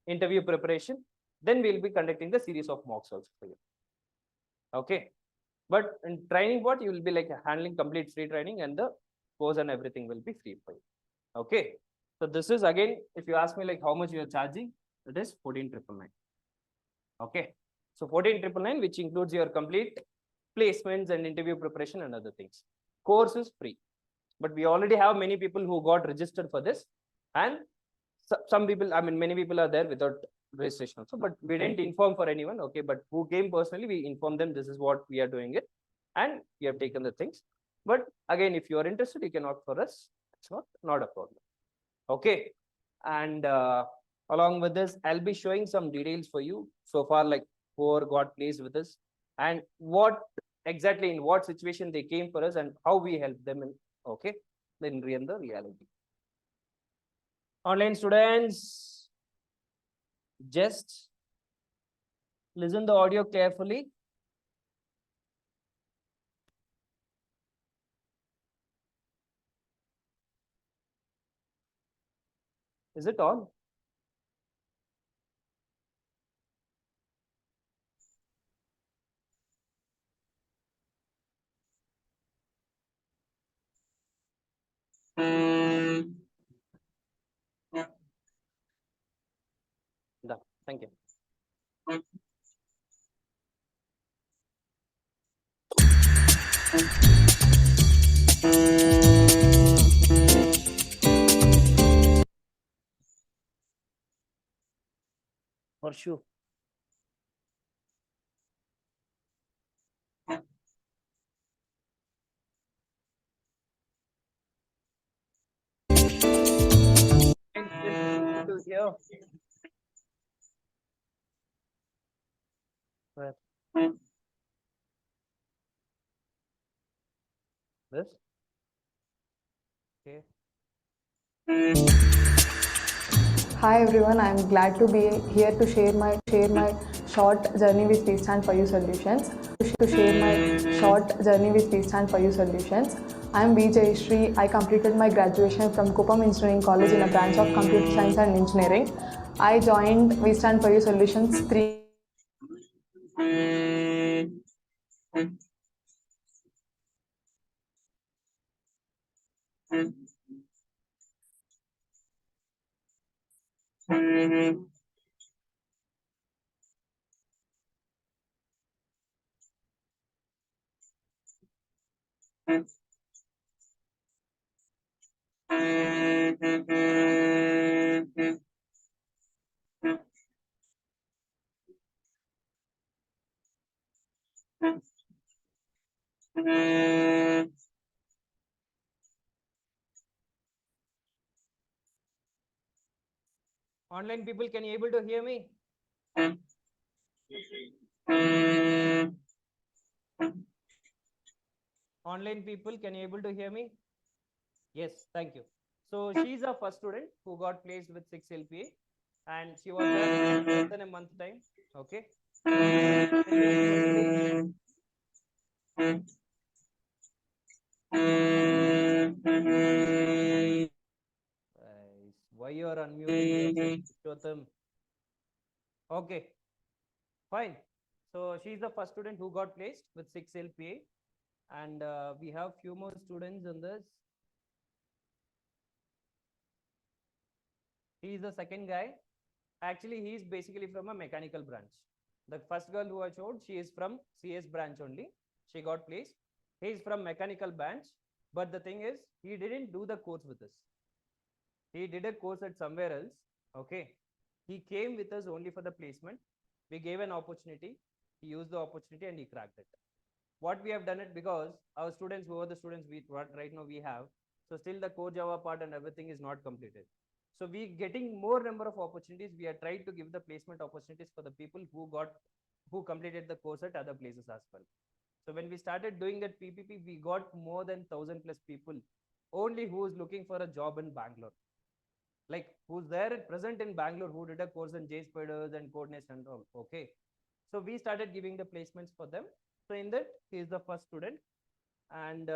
interview preparation. Then we'll be conducting the series of mocks also for you. Okay. But in training, what you will be like handling complete free training, and the course and everything will be free for you. Okay. So this is again, if you ask me like how much you are charging, it is 14,999. Okay. So 14,999, which includes your complete placements and interview preparation and other things. Course is free, but we already have many people who got registered for this, and some people, I mean, many people are there without registration also, but we didn't inform for anyone. Okay. But who came personally, we informed them this is what we are doing it, and we have taken the things. But again, if you are interested, you can opt for us. It's not a problem. Okay. And along with this, I'll be showing some details for you so far, like who got placed with us and what exactly in what situation they came for us and how we help them in, okay, in the reality. Online students, just listen the audio carefully. Is it on? Done. Thank you. For sure. To here. Where? This? Okay. Hi everyone, I am glad to be here to share my short journey with We Stand For You Solutions. I am B. Jayashree. I completed my graduation from Kupam Engineering College in a branch of Computer Science and Engineering. I joined We Stand For You Solutions 3 Online people, can you able to hear me? Online people, can you able to hear me? Yes, thank you. So she's a first student who got placed with 6 LPA, and she was there less than a month time. Okay. Why you are unmuting yourself, Purushottam? Okay, fine. So she's the first student who got placed with 6 LPA, and we have few more students in this. He is the second guy. Actually, he is basically from a mechanical branch. The first girl who I showed, she is from CS branch only. She got placed. He is from mechanical branch, but the thing is, he didn't do the course with us. He did a course at somewhere else. Okay. He came with us only for the placement. We gave an opportunity. He used the opportunity and he cracked it. What we have done it because our students, who are the students we right now we have, so still the core Java part and everything is not completed. So we getting more number of opportunities. We are trying to give the placement opportunities for the people who completed the course at other places as well. So when we started doing that PPP, we got more than 1,000 plus people only who is looking for a job in Bangalore. Like who's there at present in Bangalore, who did a course in JSpiders and coordination and all. Okay. So we started giving the placements for them. So in that, he is the first student, and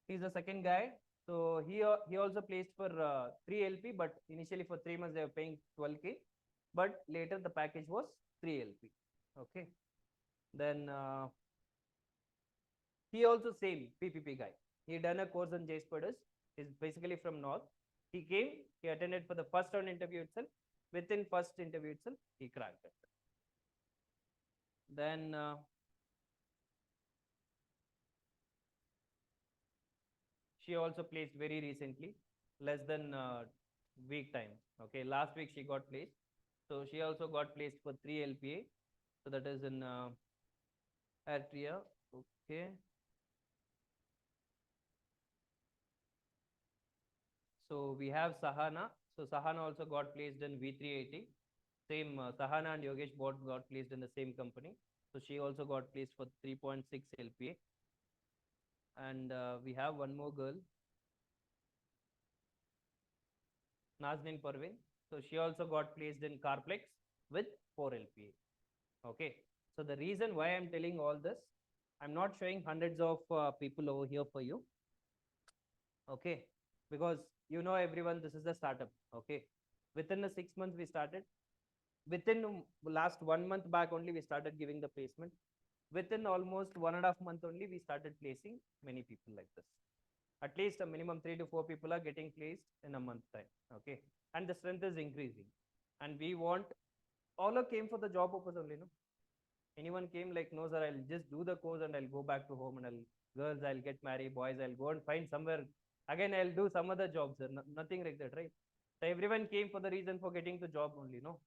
he's the second guy. So he also placed for 3 LP, but initially for 3 months they were paying 12K, but later the package was 3 LP. Okay. Then he also same PPP guy. He done a course on JSpiders. He's basically from North. He came, he attended for the first round interview itself. Within first interview itself, he cracked it. Then she also placed very recently, less than week time. Okay, last week she got placed. So she also got placed for 3 LPA. So that is in Atria. Okay. So we have Sahana. So Sahana also got placed in V380. Same Sahana and Yogesh both got placed in the same company. So she also got placed for 3.6 LPA. And we have one more girl, Nazneen Parveen. So she also got placed in Carplex with 4 LPA. Okay. So the reason why I'm telling all this, I'm not showing hundreds of people over here for you. Okay. Because you know everyone, this is a startup. Okay. Within the 6 months we started. Within last 1 month back only we started giving the placement. Within almost 1.5 months only we started placing many people like this. At least a minimum 3 to 4 people are getting placed in a month time. Okay. And the strength is increasing. And we want, all came for the job purpose only, no? Anyone came like, no sir, I'll just do the course and I'll go back to home and I'll get married, boys, I'll go and find somewhere. Again, I'll do some other jobs, sir. Nothing like that, right? So everyone came for the reason for getting the job only, no?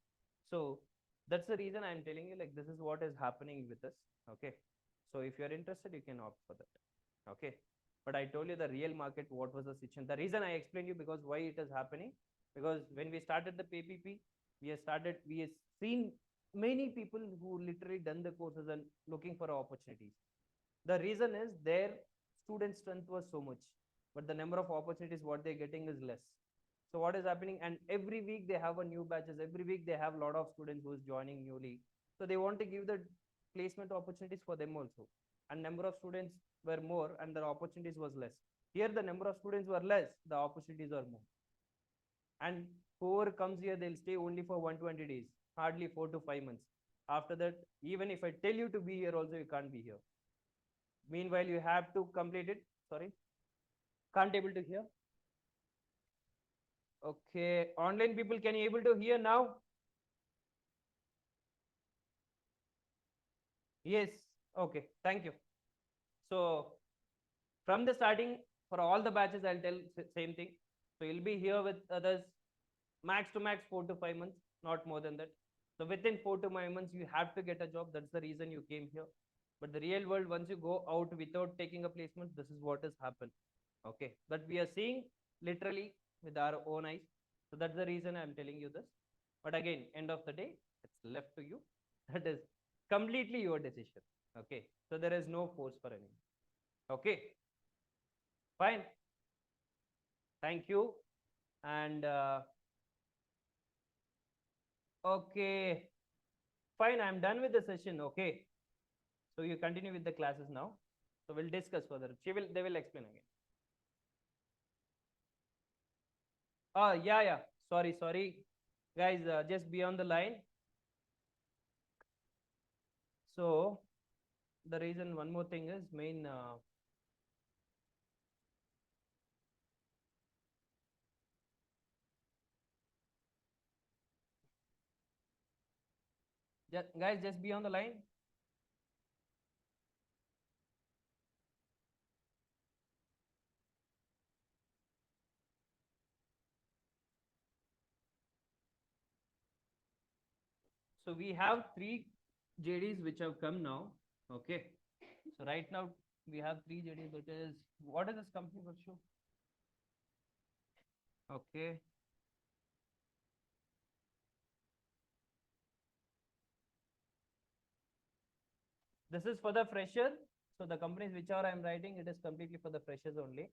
So that's the reason I'm telling you, like, this is what is happening with us. Okay. So if you're interested, you can opt for that. Okay. But I told you the real market, what was the situation. The reason I explained you because why it is happening, because when we started the PPP, we have seen many people who literally done the courses and looking for opportunities. The reason is their student strength was so much, but the number of opportunities what they're getting is less. So what is happening? And every week they have a new batches. Every week they have a lot of students who is joining newly. So they want to give the placement opportunities for them also. And number of students were more and the opportunities was less. Here the number of students were less, the opportunities are more. And whoever comes here, they'll stay only for 120 days, hardly 4 to 5 months. After that, even if I tell you to be here also, you can't be here. Meanwhile, you have to complete it. Sorry. Can't able to hear. Okay. Online people, can you able to hear now? Yes. Okay. Thank you. So from the starting, for all the batches, I'll tell same thing. So you'll be here with others max to max 4 to 5 months, not more than that. So within 4 to 5 months, you have to get a job. That's the reason you came here. But the real world, once you go out without taking a placement, this is what has happened. Okay. But we are seeing literally with our own eyes. So that's the reason I'm telling you this. But again, end of the day, it's left to you. That is completely your decision. Okay. So there is no force for anyone. Okay. Fine. Thank you. And okay. Fine. I'm done with the session. Okay. So you continue with the classes now. So we'll discuss further. They will explain again. Yeah. Sorry. Guys, just be on the line. So the reason, one more thing is main. Guys, just be on the line. So we have 3 JDs which have come now. Okay. So right now we have 3 JDs, which is, what is this company for sure? Okay. This is for the fresher. So the companies which are I'm writing, it is completely for the freshers only.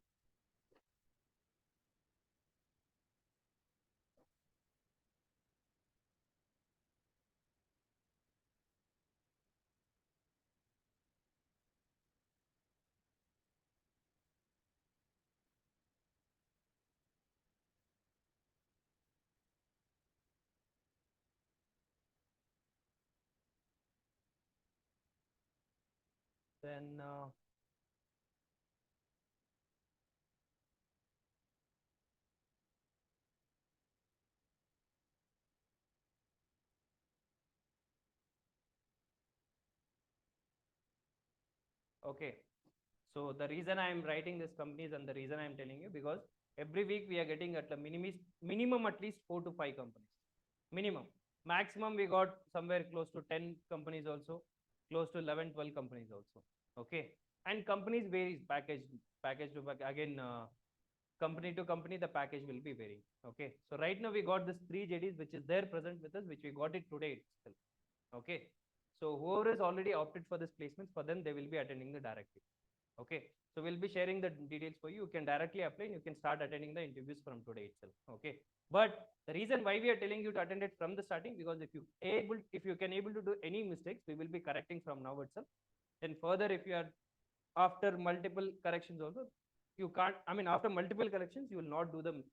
Then okay. So the reason I am writing these companies and the reason I am telling you, because every week we are getting at the minimum at least 4 to 5 companies. Minimum. Maximum we got somewhere close to 10 companies also, close to 11, 12 companies also. Okay. And companies varies, package to package. Again, company to company, the package will be varying. Okay. So right now we got this 3 JDs which is there present with us, which we got it today itself. Okay. So whoever is already opted for this placement, for them they will be attending the directly. Okay. So we'll be sharing the details for you. You can directly apply and you can start attending the interviews from today itself. Okay. But the reason why we are telling you to attend it from the starting, because if you can able to do any mistakes, we will be correcting from now itself. Then further, if you are after multiple corrections also, you can't, after multiple corrections, you will not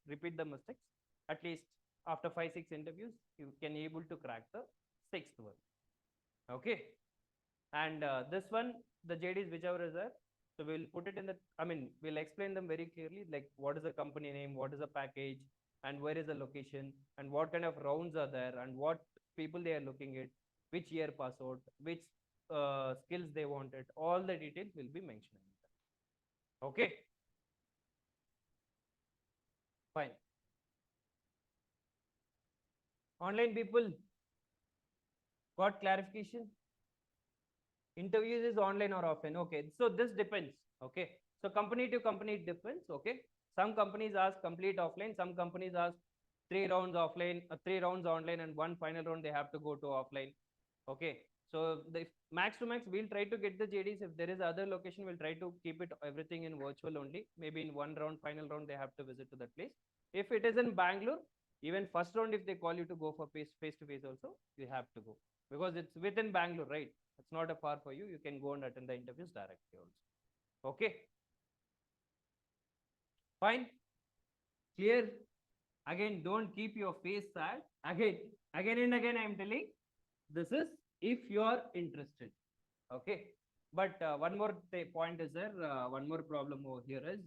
repeat the mistakes. At least after 5-6 interviews, you can able to crack the 6th one. Okay. And this one, the JDs, whichever is there, so we'll put it in the, we'll explain them very clearly, like what is the company name, what is the package, and where is the location, and what kind of rounds are there, and what people they are looking at, which year pass out, which skills they wanted, all the details will be mentioned. Okay. Fine. Online people, got clarification? Interviews is online or offline? Okay. So this depends. Okay. So company to company it depends. Okay. Some companies ask complete offline. Some companies ask 3 rounds offline, 3 rounds online, and one final round they have to go to offline. Okay. So the max to max, we'll try to get the JDs. If there is other location, we'll try to keep it everything in virtual only. Maybe in one round, final round, they have to visit to that place. If it is in Bangalore, even first round, if they call you to go for face to face also, you have to go, because it's within Bangalore, right? It's not a far for you. You can go and attend the interviews directly also. Okay. Fine. Clear. Again, don't keep your face sad. Again and again, I'm telling, this is if you are interested. Okay. But one more point is there. One more problem over here is,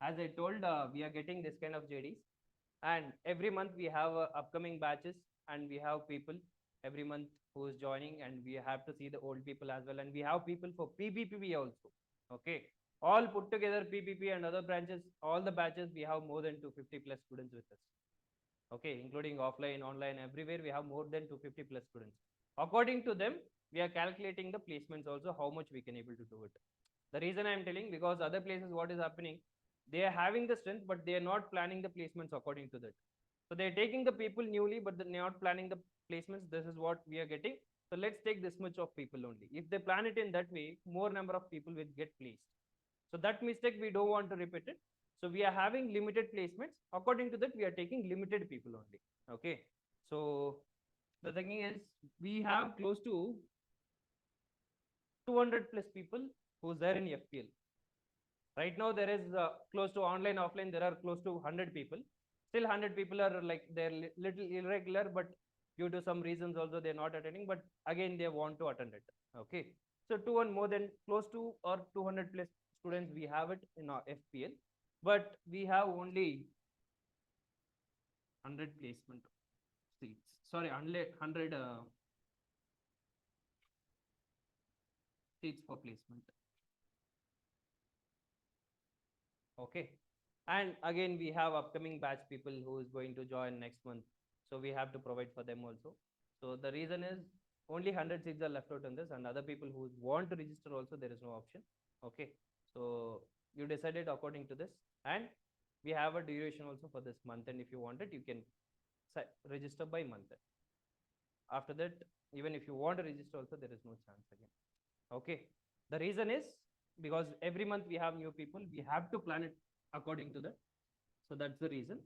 as I told, we are getting this kind of JDs, and every month we have upcoming batches, and we have people every month who is joining, and we have to see the old people as well, and we have people for PPP also. Okay, all put together, PPP and other branches, all the batches, we have more than 250 plus students with us. Okay, including offline, online, everywhere we have more than 250 plus students. According to them, we are calculating the placements also, how much we can able to do it. The reason I am telling, because other places what is happening, they are having the strength, but they are not planning the placements according to that. So they are taking the people newly, but they're not planning the placements. This is what we are getting. So let's take this much of people only. If they plan it in that way, more number of people will get placed. So that mistake we don't want to repeat it. So we are having limited placements. According to that, we are taking limited people only. Okay. So the thing is, we have close to 200 plus people who's there in FPL. Right now, there is close to online, offline, there are close to 100 people. Still 100 people are like, they're little irregular, but due to some reasons also they're not attending, but again, they want to attend it. Okay. So more than close to or 200 plus students, we have it in our FPL, but we have only 100 placement seats. Sorry, 100 seats for placement. Okay. And again, we have upcoming batch people who is going to join next month. So we have to provide for them also. So the reason is only 100 seats are left out in this, and other people who want to register also, there is no option. Okay. So you decided according to this, and we have a duration also for this month. And if you want it, you can register by month. After that, even if you want to register also, there is no chance again. Okay. The reason is because every month we have new people, we have to plan it according to that. So that's the reason.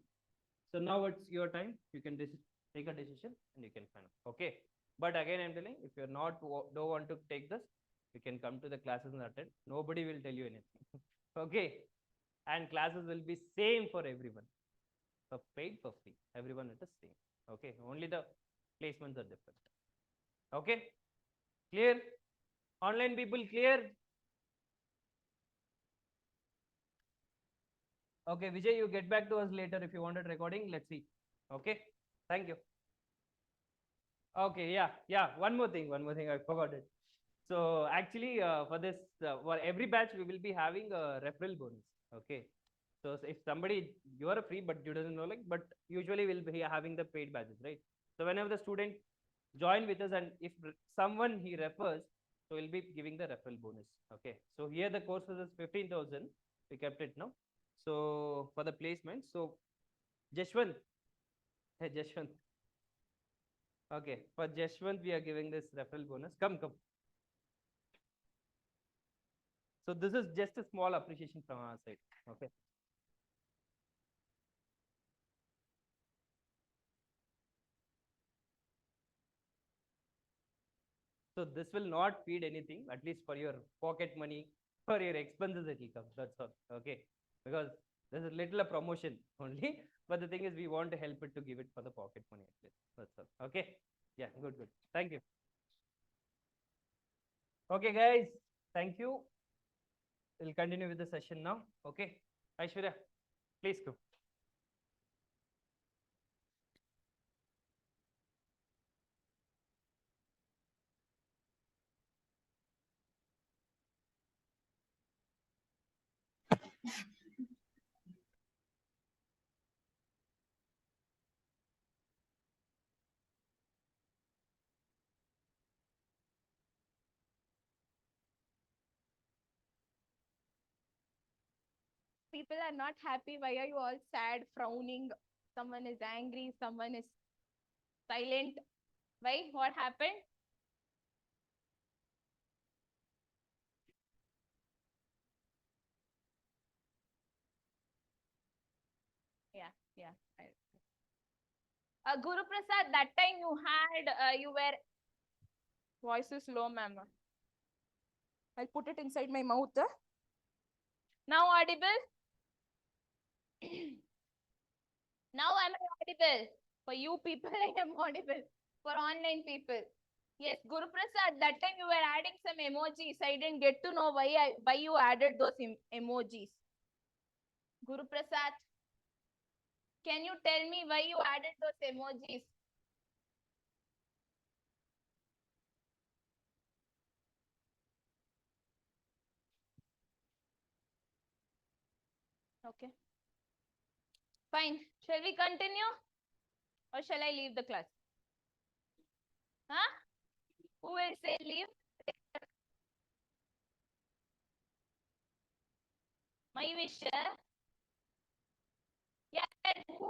So now it's your time. You can take a decision and you can find out. Okay. But again, I'm telling, if you're don't want to take this, you can come to the classes and attend. Nobody will tell you anything. Okay. And classes will be same for everyone. For paid, for free. Everyone it is same. Okay. Only the placements are different. Okay. Clear? Online people clear? Okay, Vijay, you get back to us later if you wanted recording. Let's see. Okay. Thank you. Okay, yeah. One more thing, I forgot it. So actually, for this, for every batch, we will be having a referral bonus. Okay. So if somebody, you are a free, but you doesn't know, like, but usually we'll be having the paid batches, right? So whenever the student join with us, and if someone he refers, so we'll be giving the referral bonus. Okay. So here the course is 15,000. We kept it now. So for the placement, so Jashwant, hey Jashwant. Okay, for Jashwant, we are giving this referral bonus. Come. So this is just a small appreciation from our side. Okay. So this will not feed anything, at least for your pocket money, for your expenses it will come. That's all. Okay. Because this is little a promotion only. But the thing is, we want to help it to give it for the pocket money at least. That's all. Okay. Yeah, good. Thank you. Okay, guys. Thank you. We'll continue with the session now. Okay. Aishwarya, please go. People are not happy. Why are you all sad, frowning? Someone is angry, someone is silent. Why? What happened? Yeah. Guru Prasad, that time you were, voice is low, ma'am. I'll put it inside my mouth. Now audible? Now am I audible? For you people, I am audible. For online people. Yes, Guru Prasad, that time you were adding some emojis. I didn't get to know why you added those emojis. Guru Prasad, can you tell me why you added those emojis? Okay. Fine. Shall we continue? Or shall I leave the class? Huh? Who will say leave? My wish. Yeah, who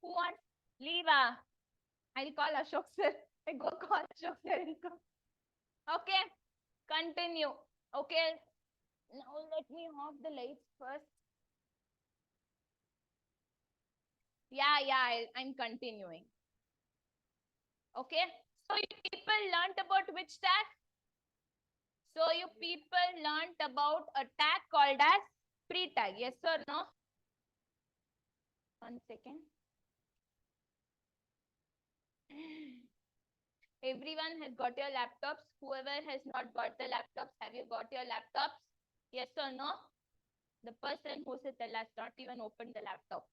wants leave? I'll call Ashok sir. I go call Ashok sir. Okay, continue. Okay, now let me off the lights first. Yeah, I'm continuing. Okay, so you people learnt about which tag? So you people learnt about a tag called as pre-tag. Yes or no? 1 second. Everyone has got your laptops. Whoever has not got the laptops, have you got your laptops? Yes or no? The person who said the last not even opened the laptop.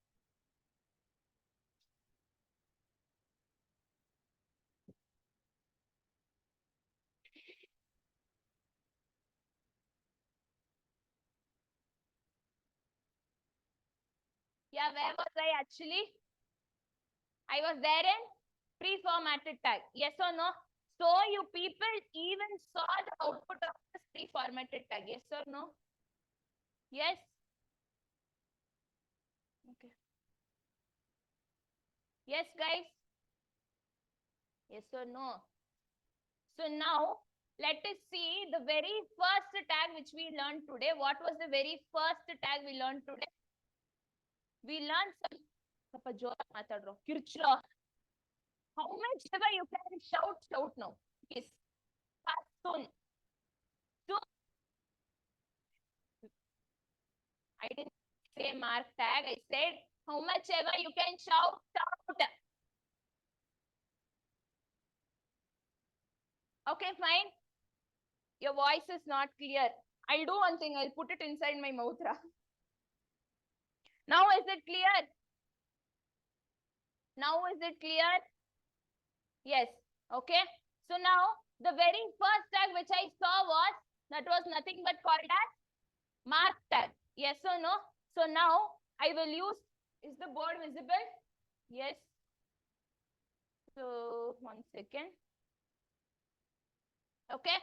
Yeah, where was I actually? I was there in pre-formatted tag. Yes or no? So you people even saw the output of this pre-formatted tag. Yes or no? Yes? Okay. Yes, guys? Yes or no? So now let us see the very first tag which we learned today. What was the very first tag we learned today? We learned some Kirchhoff. How much ever you can shout now. Yes. Soon. Soon. I didn't say mark tag. I said how much ever you can shout. Okay, fine. Your voice is not clear. I'll do one thing. I'll put it inside my mouth. Now is it clear? Now is it clear? Yes. Okay. So now the very first tag which I saw was that was nothing but called as mark tag. Yes or no? So now I will use, is the board visible? Yes. So 1 second. Okay.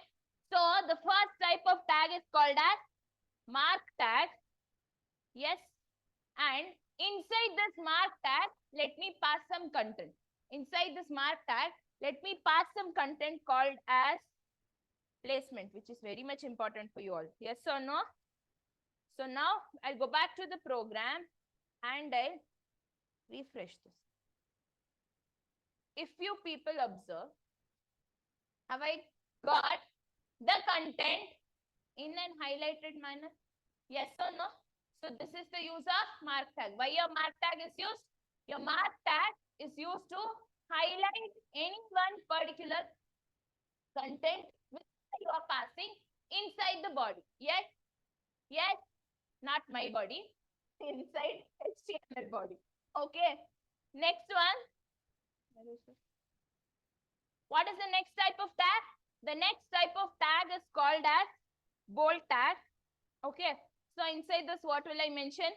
So the first type of tag is called as mark tag. Yes. And inside this mark tag, let me pass some content. Inside this mark tag, let me pass some content called as placement, which is very much important for you all. Yes or no? So now I'll go back to the program and I'll refresh this. If you people observe, have I got the content in an highlighted manner? Yes or no? So this is the use of mark tag. Why your mark tag is used? Your mark tag is used to highlight any one particular content which you are passing inside the body. Yes? Yes? Not my body. Inside HTML body. Okay. Next one. What is the next type of tag? The next type of tag is called as bold tag. Okay. So inside this, what will I mention?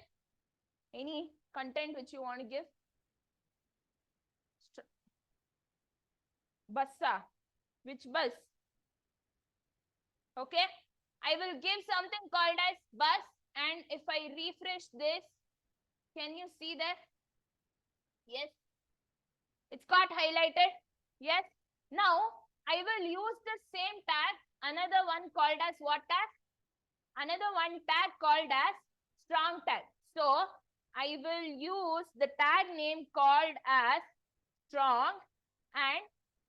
Any content which you want to give? Bassa. Which bus? Okay. I will give something called as bus, and if I refresh this, can you see that? Yes. It's got highlighted. Yes. Now I will use the same tag, another one called as what tag? Another one tag called as strong tag. So I will use the tag name called as strong, and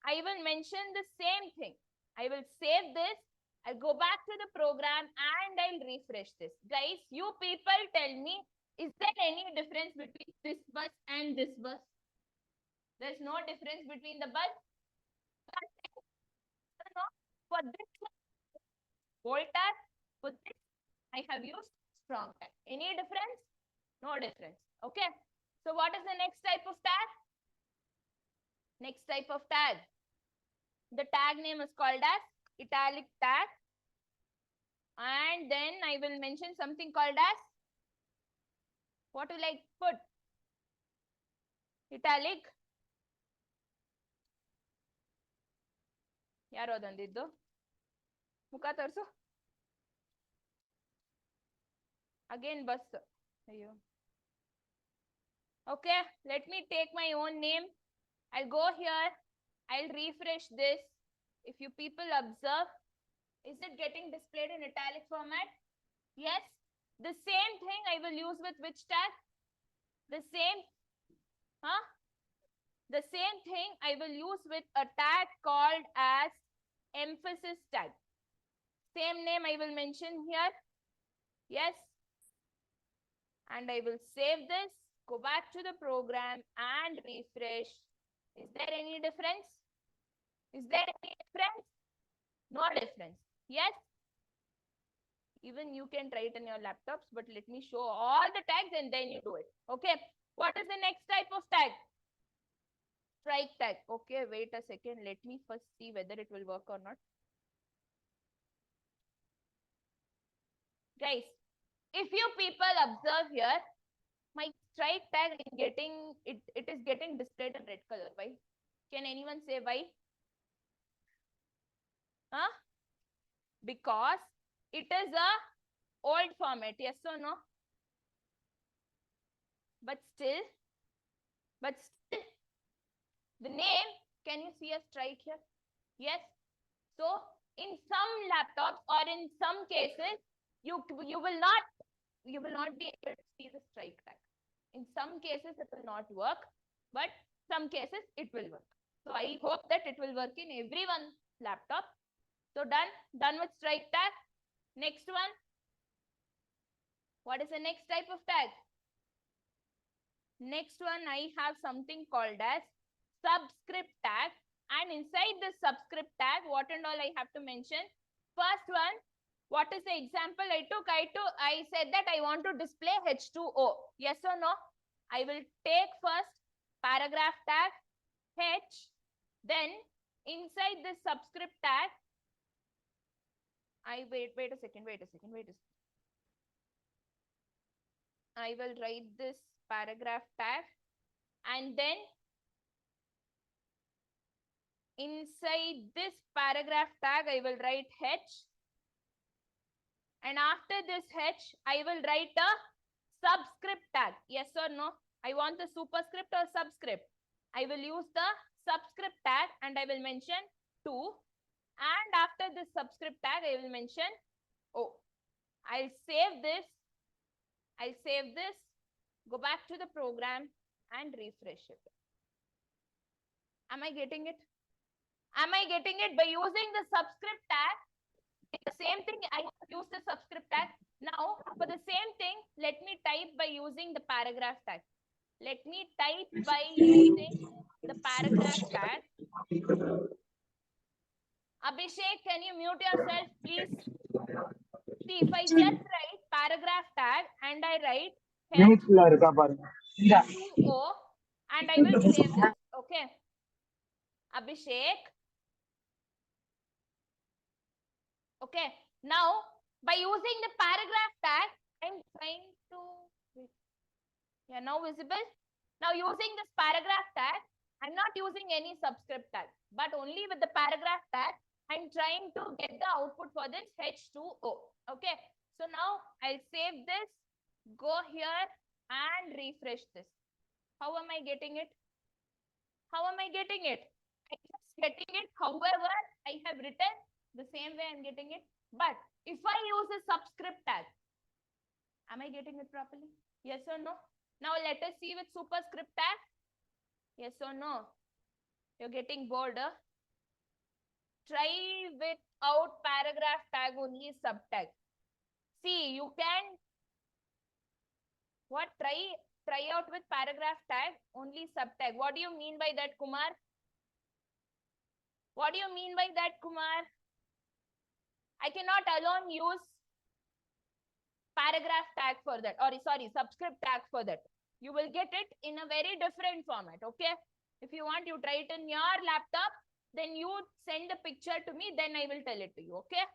I will mention the same thing. I will save this. I'll go back to the program and I'll refresh this. Guys, you people tell me, is there any difference between this bus and this bus? There's no difference between the bus. No. For this bold tag, for this I have used strong tag. Any difference? No difference. Okay. So what is the next type of tag? Next type of tag. The tag name is called as italic tag. And then I will mention something called as What will I put? Italic. ಯಾರು ಅದಂದಿದ್ದು ಮುಖ ತೋರ್ಸು again bus ಅಯ್ಯೋ okay, let me take my own name. I'll go here, I'll refresh this. If you people observe, is it getting displayed in italic format? Yes. The same thing I will use with which tag? The same, the same thing I will use with a tag called as emphasis tag. Same name I will mention here. Yes. And I will save this, go back to the program and refresh. Is there any difference? Is there any difference? No difference. Yes. Even you can try it in your laptops, but let me show all the tags and then you do it. Okay. What is the next type of tag? Strike tag. Okay, wait a second. Let me first see whether it will work or not. Guys, if you people observe here, my strike tag is getting it is getting displayed in red color. Why? Can anyone say why? Because it is a old format. Yes or no? But still, the name, can you see a strike here? Yes. So in some laptops or in some cases, you will not be able to see the strike tag. In some cases it will not work, but some cases it will work. So I hope that it will work in everyone's laptop. So done with strike tag. Next one. What is the next type of tag? Next one, I have something called as subscript tag. And inside the subscript tag, what and all I have to mention? First one, what is the example I took? I said that I want to display H2O. Yes or no? I will take first paragraph tag H. Then inside this subscript tag, I wait a second. I will write this paragraph tag, and then inside this paragraph tag, I will write H. And after this H, I will write a subscript tag. Yes or no? I want the superscript or subscript. I will use the subscript tag and I will mention 2. And after this subscript tag, I will mention O. I'll save this. Go back to the program and refresh it. Am I getting it? Am I getting it? By using the subscript tag, the same thing, I use the subscript tag. Now, for the same thing, let me type by using the paragraph tag. Let me type by using the paragraph tag. Abhishek, can you mute yourself, please? See, if I just write paragraph tag and I write H2O and I will save this. Okay. Abhishek. Okay. Now, by using the paragraph tag, I'm trying to... Yeah, now visible. Now, using this paragraph tag, I'm not using any subscript tag, but only with the paragraph tag, I'm trying to get the output for this H2O. Okay. So now I'll save this, go here and refresh this. How am I getting it? How am I getting it? I'm just getting it. However, I have written the same way I'm getting it. But if I use a subscript tag, am I getting it properly? Yes or no? Now let us see with superscript tag. Yes or no? You're getting bored, huh? Try without paragraph tag, only sub tag. See, you can try out with paragraph tag, only sub tag. What do you mean by that, Kumar? What do you mean by that, Kumar? I cannot alone use paragraph tag for that, or sorry, subscript tag for that. You will get it in a very different format. Okay. If you want, you try it in your laptop, then you send the picture to me, then I will tell it to you. Okay.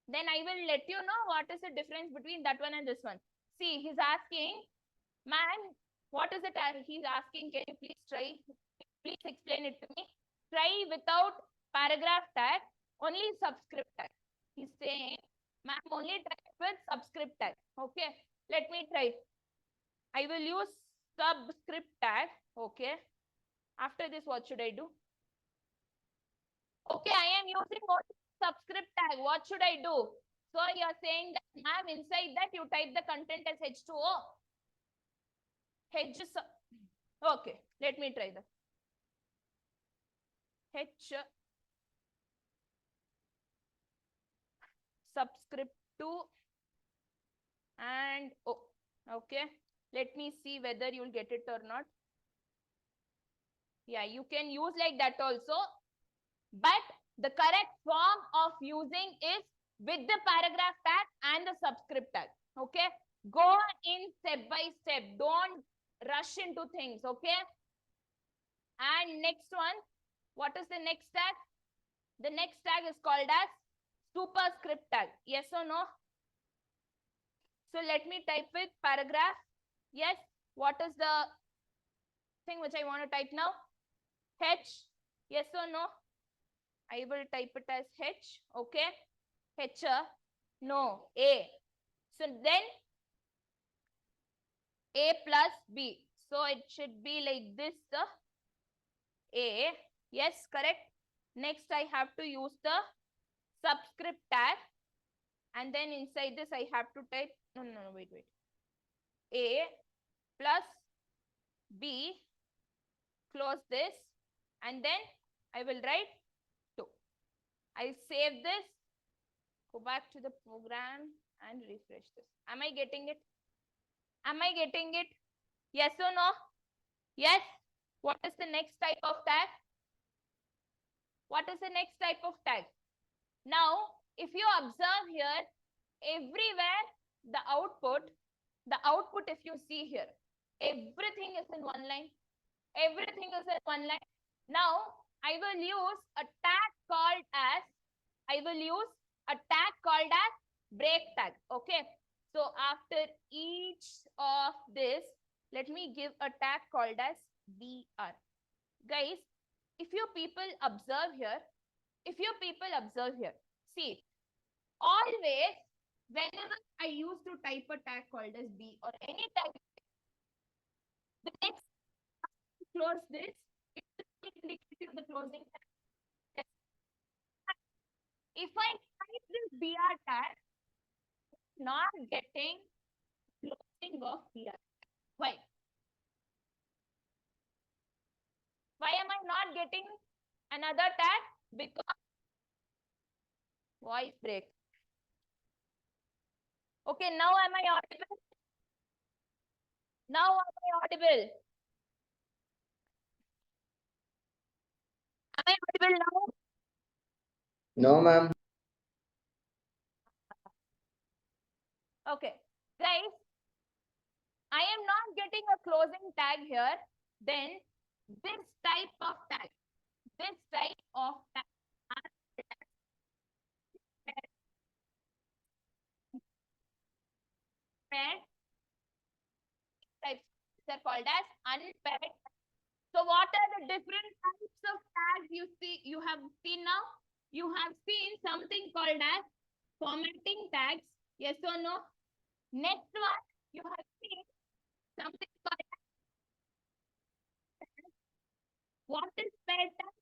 Then I will let you know what is the difference between that one and this one. See, he's asking Man, what is it he's asking? Can you please try? Please explain it to me. Try without paragraph tag, only subscript tag. He's saying, ma'am, only try with subscript tag. Okay, let me try. I will use subscript tag. Okay. After this, what should I do? Okay, I am using subscript tag. What should I do? So you're saying that, ma'am, inside that you type the content as H2O. Okay, let me try that. H subscript to and O. Okay, let me see whether you'll get it or not. Yeah, you can use like that also, but the correct form of using is with the paragraph tag and the subscript tag. Okay, go in step by step, don't rush into things. Okay, and next one, what is the next tag? The next tag is called as superscript tag. Yes or no? So let me type with paragraph. Yes. What is the thing which I want to type now? H. Yes or no? I will type it as H. Okay. H. No. A. So then A plus B. So it should be like this. A. Yes, correct. Next, I have to use the subscript tag. And then inside this, I have to type, no, wait. A plus B, close this, and then I will write 2. I save this, go back to the program and refresh this. Am I getting it? Am I getting it? Yes or no? Yes. What is the next type of tag? What is the next type of tag? Now, if you observe here, everywhere the output, if you see here, everything is in one line. Everything is in one line. Now, I will use a tag called as, break tag. Okay. So after each of this, let me give a tag called as BR. Guys, if you people observe here, see, always whenever I used to type a tag called as B or any tag, the next close this, it's indicative the closing tag. If I type this BR tag, not getting closing of BR. Why? Why am I not getting another tag? Because voice break. Okay, now am I audible? Now am I audible? Am I audible now? No, ma'am. Okay, guys, I am not getting a closing tag here. Then this type of tag, paired types are called as unpaired. So what are the different types of tags you have seen now? You have seen something called as formatting tags. Yes or no? Next one, you have seen something called as, what is paired tag?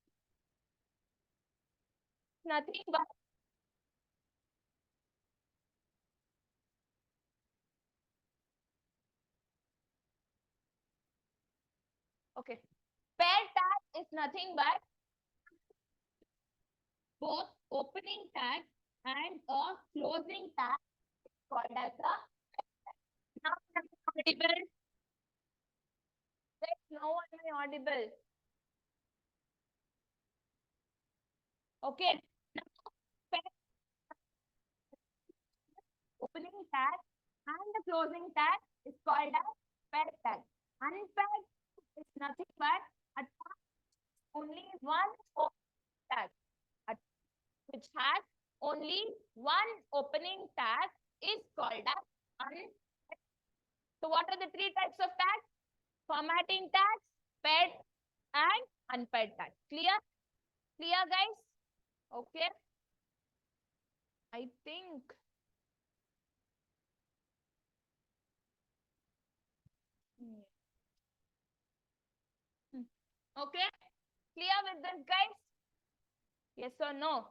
Nothing but okay. Paired tag is nothing but both opening tag and a closing tag called as a now am I audible? Now am I audible? Okay. Now, opening tag and the closing tag is called as paired tag. Unpaired is nothing but a tag only one opening tag. A which has only one opening tag is called as unpaired. So what are the three types of tags? Formatting tags, paired and unpaired tags. Clear? Clear, guys? Okay. I think. Okay. Clear with this, guys? Yes or no?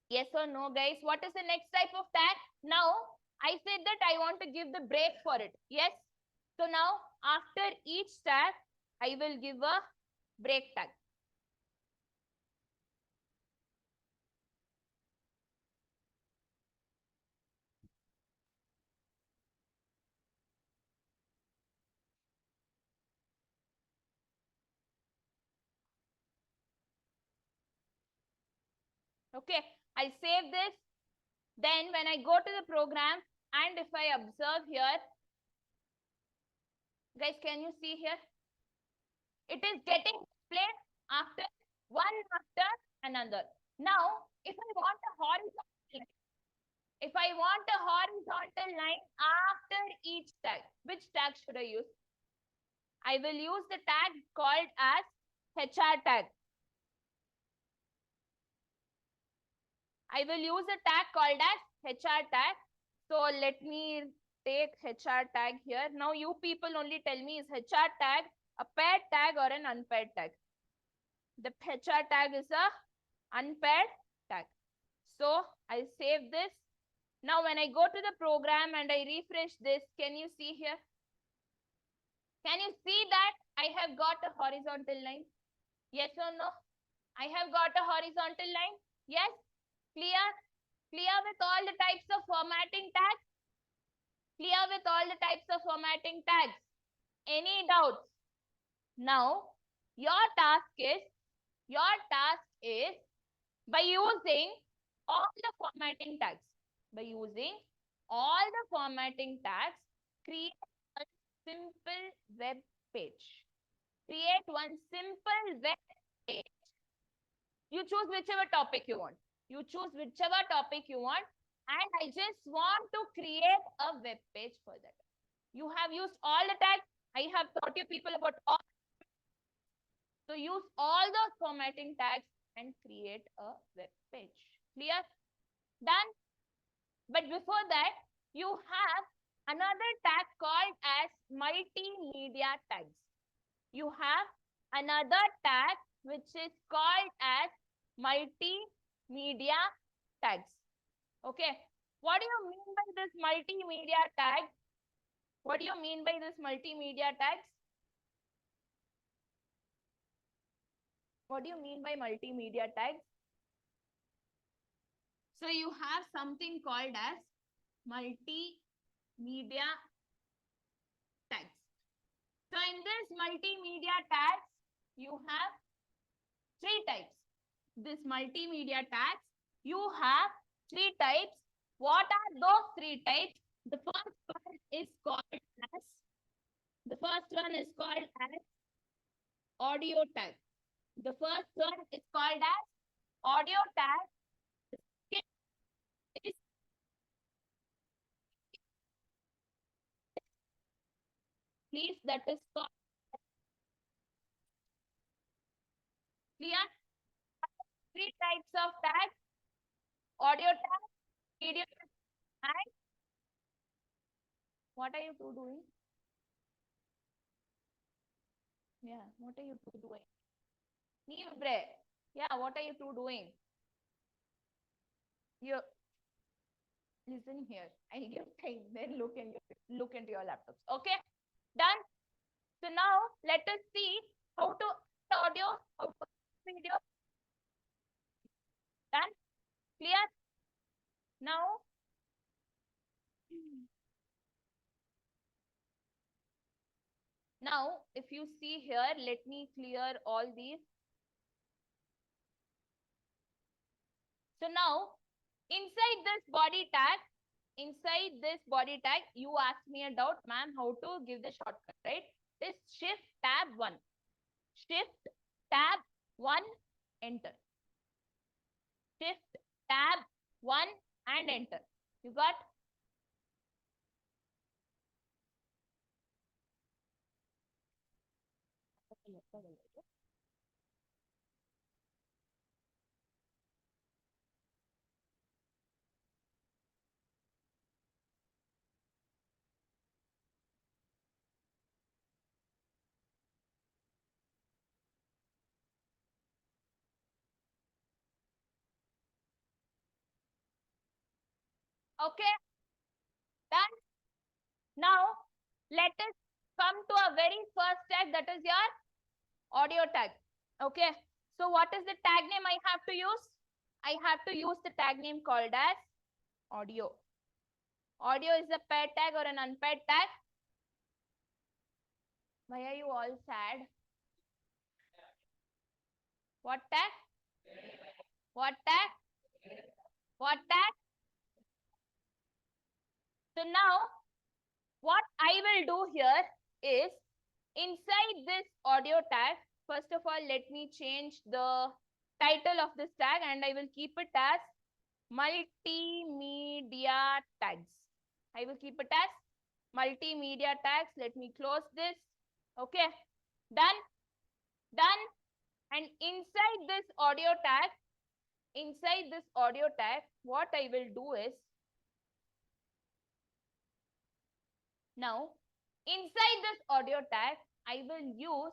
Yes or no, guys? What is the next type of tag? Now, I said that I want to give the break for it. Yes? So now, after each tag, I will give a break tag. Okay, I'll save this. Then when I go to the program and if I observe here, guys, can you see here? It is getting displayed after one after another. Now, if I want a horizontal line, if I want a horizontal line after each tag, which tag should I use? I will use the tag called as HR tag. I will use a tag called as HR tag. So let me take HR tag here. Now you people only tell me, is HR tag a paired tag or an unpaired tag? The HR tag is a unpaired tag. So I'll save this. Now when I go to the program and I refresh this, can you see here? Can you see that I have got a horizontal line? Yes or no? I have got a horizontal line. Yes? Clear? Clear with all the types of formatting tags? Clear with all the types of formatting tags? Any doubts? Now, your task is by using all the formatting tags. By using all the formatting tags, create a simple web page. Create one simple web page. You choose whichever topic you want. You choose whichever topic you want. And I just want to create a web page for that. You have used all the tags. I have taught you people about all. So use all those formatting tags and create a web page. Clear? Done? But before that, you have another tag called as multimedia tags. You have another tag which is called as multimedia tags. Okay. What do you mean by this multimedia tag? What do you mean by this multimedia tags? What do you mean by multimedia tags? So you have something called as multimedia tags. So in this multimedia tags, you have three types. This multimedia tags, you have three types. What are those three types? The first one is called as audio tag. The first one is called as audio tag. Please, that is called clear. Three types of tags: audio tag, video tag, and what are you two doing? Yeah, what are you two doing? Libre. Yeah, what are you two doing? You listen here. I give time. Then look into your laptops. Okay, done. So now let us see how to audio, how to video. Done. Clear. Now. Now, if you see here, let me clear all these. So now, inside this body tag, you asked me a doubt, ma'am, how to give the shortcut, right? This shift tab 1. Shift tab 1, enter. Shift tab 1 and enter. You got? Okay, done. Now let us come to our very first tag, that is your audio tag. Okay, so what is the tag name I have to use? I have to use the tag name called as audio. Audio is a paired tag or an unpaired tag? Why are you all sad? What tag? What tag? What tag? So now what I will do here is inside this audio tag, first of all, let me change the title of this tag and I will keep it as multimedia tags. I will keep it as multimedia tags. Let me close this. Okay, done, done. And inside this audio tag, what I will do is, now inside this audio tag, I will use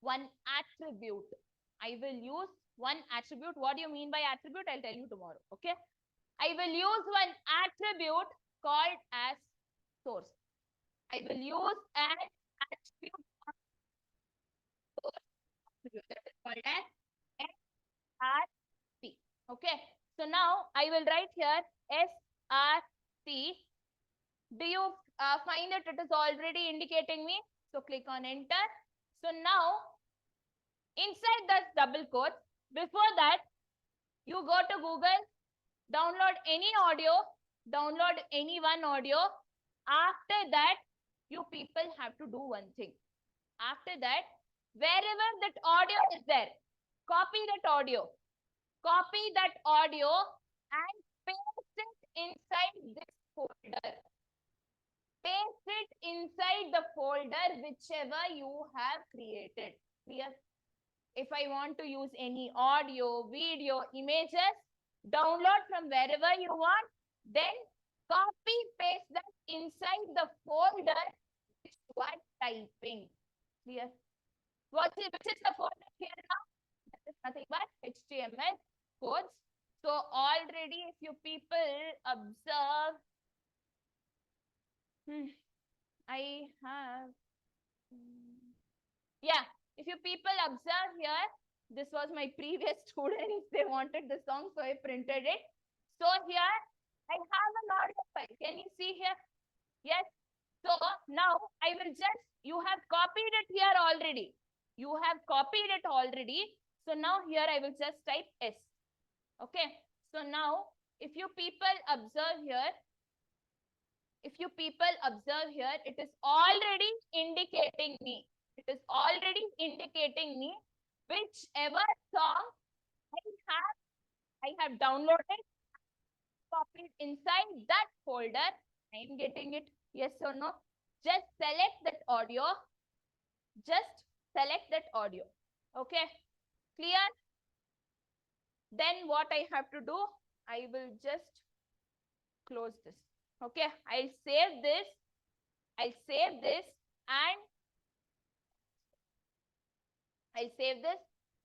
one attribute. What do you mean by attribute? I'll tell you tomorrow. Okay, I will use one attribute called as source. I will use an attribute that is called as SRC. Okay, so now I will write here SRC. Do you find that it is already indicating me? So click on enter. So now inside this double quote, before that, you go to Google, download any audio, download any one audio. After that, you people have to do one thing. After that, wherever that audio is there, copy that audio and paste it inside this folder. Paste it inside the folder whichever you have created. Clear? If I want to use any audio, video, images, download from wherever you want, then copy paste that inside the folder which you are typing. Clear? Which is the folder here now? That is nothing but HTML codes. So already if you people observe, I have, yeah, if you people observe here, this was my previous students, they wanted the song, so I printed it. So here, I have an audio file. Can you see here? Yes. So now I will just, you have copied it here already. So now here I will just type S. Okay. So now if you people observe here, it is already indicating me. Whichever song I have downloaded, copied inside that folder. I am getting it. Yes or no? Just select that audio. Okay. Clear? Then what I have to do? I will just close this. Okay. I'll save this and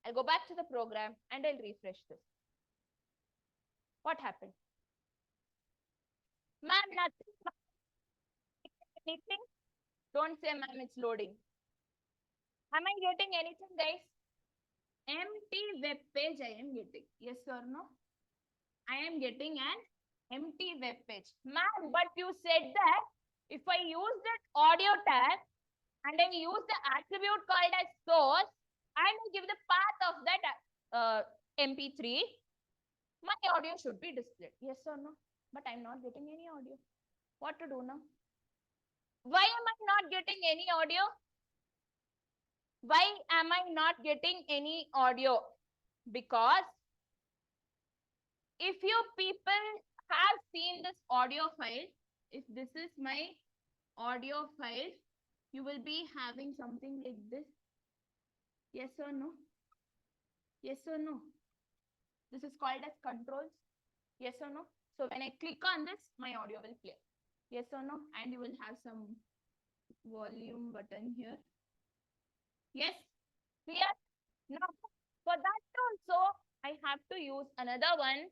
I'll go back to the program and I'll refresh this. What happened? Ma'am, nothing. Anything? Don't say, ma'am, it's loading. Am I getting anything, guys? Empty web page I am getting. Yes or no? I am getting an empty web page. Ma'am, but you said that if I use that audio tag and I use the attribute called as source and I give the path of that MP3, my audio should be displayed. Yes or no? But I'm not getting any audio. What to do now? Why am I not getting any audio? Because if you people have seen this audio file, if this is my audio file, you will be having something like this. Yes or no? Yes or no? This is called as controls. Yes or no? So when I click on this, my audio will play. Yes or no? And you will have some volume button here. Yes? Clear? Now, for that also, I have to use another one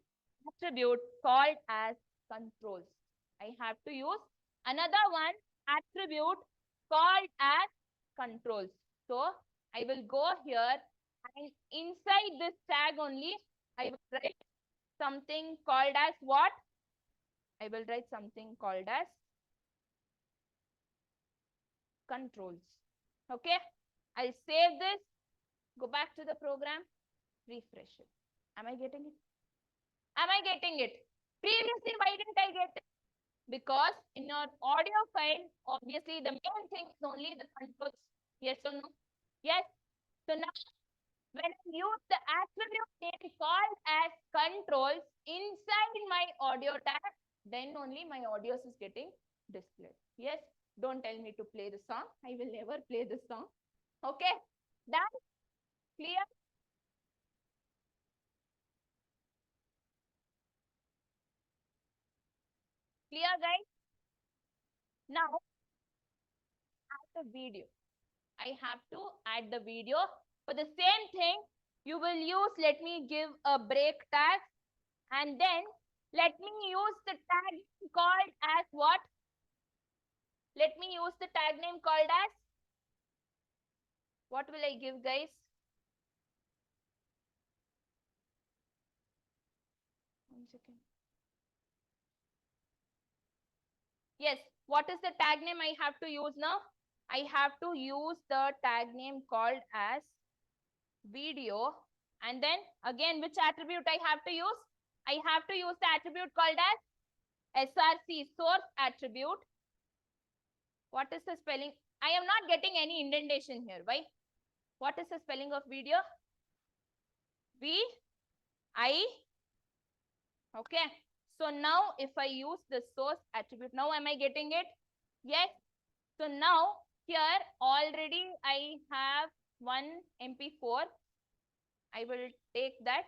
attribute called as controls. I have to use another one attribute called as controls. So I will go here and inside this tag only, I will write something called as what? I will write something called as controls. Okay, I'll save this, go back to the program, refresh it. Am I getting it? Am I getting it? Previously, why didn't I get it? Because in your audio file, obviously the main thing is only the controls. Yes or no? Yes. So now, when I use the attribute name called as controls inside my audio tag, then only my audios is getting displayed. Yes. Don't tell me to play the song. I will never play the song. Okay. Done? Clear? Clear, guys? Now, add the video. I have to add the video. For the same thing, you will use, let me give a break tag, and then let me use the tag called as what? Let me use the tag name called as, what will I give, guys? One second. Yes, what is the tag name I have to use now? I have to use the tag name called as video, and then again, which attribute I have to use? I have to use the attribute called as SRC, source attribute. What is the spelling? I am not getting any indentation here. Why? What is the spelling of video? V-I. Okay. So now if I use the source attribute, now am I getting it? Yes. So now here already I have one MP4. I will take that.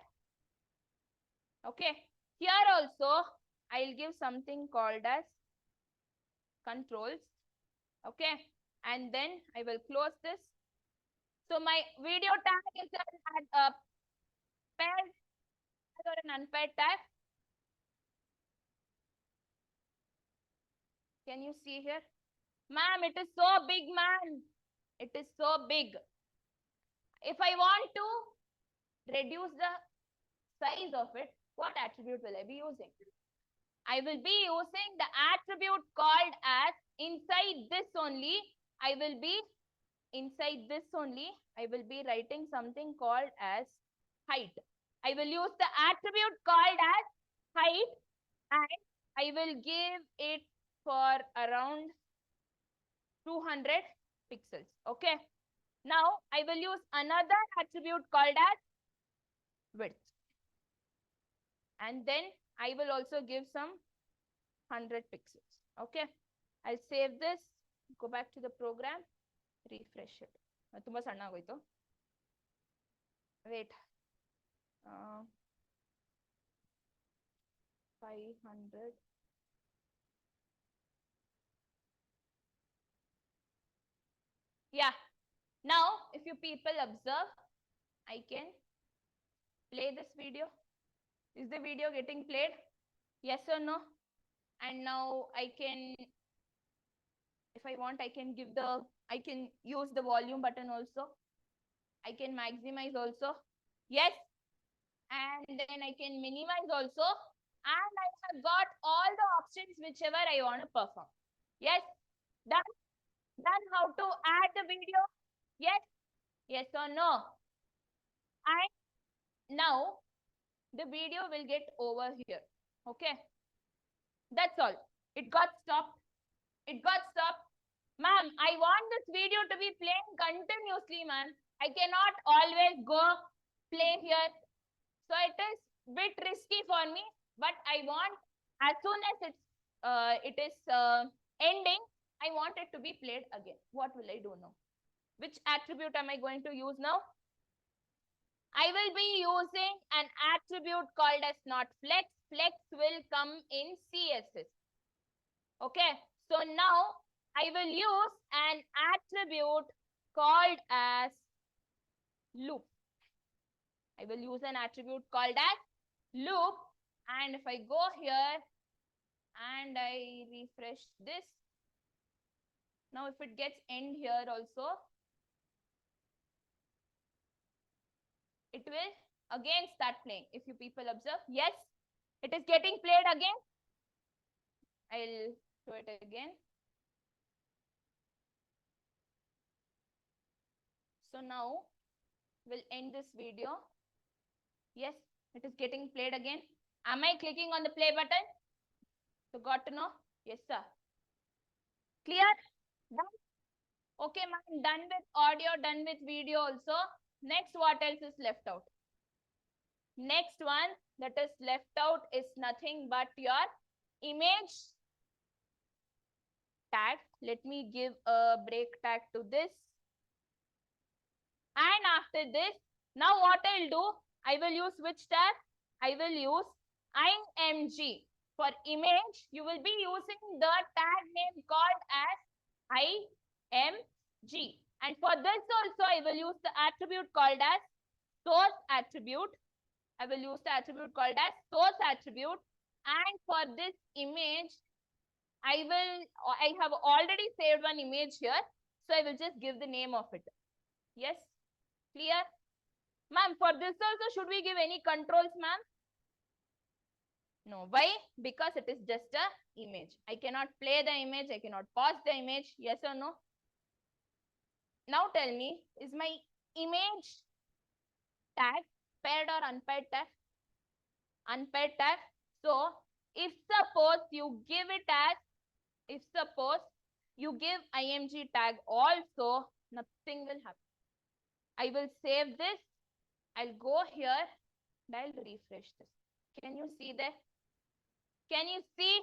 Okay. Here also I'll give something called as controls. Okay. And then I will close this. So my video tag is a paired or an unpaired tag. Can you see here? Ma'am, it is so big, man. It is so big. If I want to reduce the size of it, what attribute will I be using? I will be using the attribute called as inside this only. I will be writing something called as height. I will use the attribute called as height, and I will give it for around 200 pixels. Okay. Now I will use another attribute called as width. And then I will also give some 100 pixels. Okay. I'll save this, go back to the program, refresh it. Wait. 500. Yeah. Now, if you people observe, I can play this video. Is the video getting played? Yes or no? And now I can, if I want, I can use the volume button also. I can maximize also. Yes. And then I can minimize also. And I have got all the options whichever I want to perform. Yes. Done. Done how to add the video? Yes. Yes or no? And now the video will get over here. Okay. That's all. It got stopped. It got stopped. Ma'am, I want this video to be playing continuously, ma'am. I cannot always go play here. So it is bit risky for me, but I want as soon as it is ending, I want it to be played again. What will I do now? Which attribute am I going to use now? I will be using an attribute called as not flex. Flex will come in CSS. Okay. So now I will use an attribute called as loop. I will use an attribute called as loop. And if I go here and I refresh this, now if it gets end here also, it will again start playing. If you people observe, yes, it is getting played again. I'll show it again. So now we'll end this video. Yes, it is getting played again. Am I clicking on the play button? So got to know? Yes, sir. Clear? Done? Okay, ma'am, done with audio, done with video also. Next, what else is left out? Next one that is left out is nothing but your image tag. Let me give a break tag to this. And after this, now what I'll do, I will use which tag? I will use img. For image, you will be using the tag name called as img. And for this also, I will use the attribute called as source attribute. I will use the attribute called as source attribute. And for this image, I have already saved one image here. So I will just give the name of it. Yes? Clear? Ma'am, for this also, should we give any controls, ma'am? No. Why? Because it is just a image. I cannot play the image. I cannot pause the image. Yes or no? Now tell me, is my image tag paired or unpaired tag? Unpaired tag. So, if suppose you give it as, if suppose you give img tag also, nothing will happen. I will save this. I'll go here and I'll refresh this. Can you see there? Can you see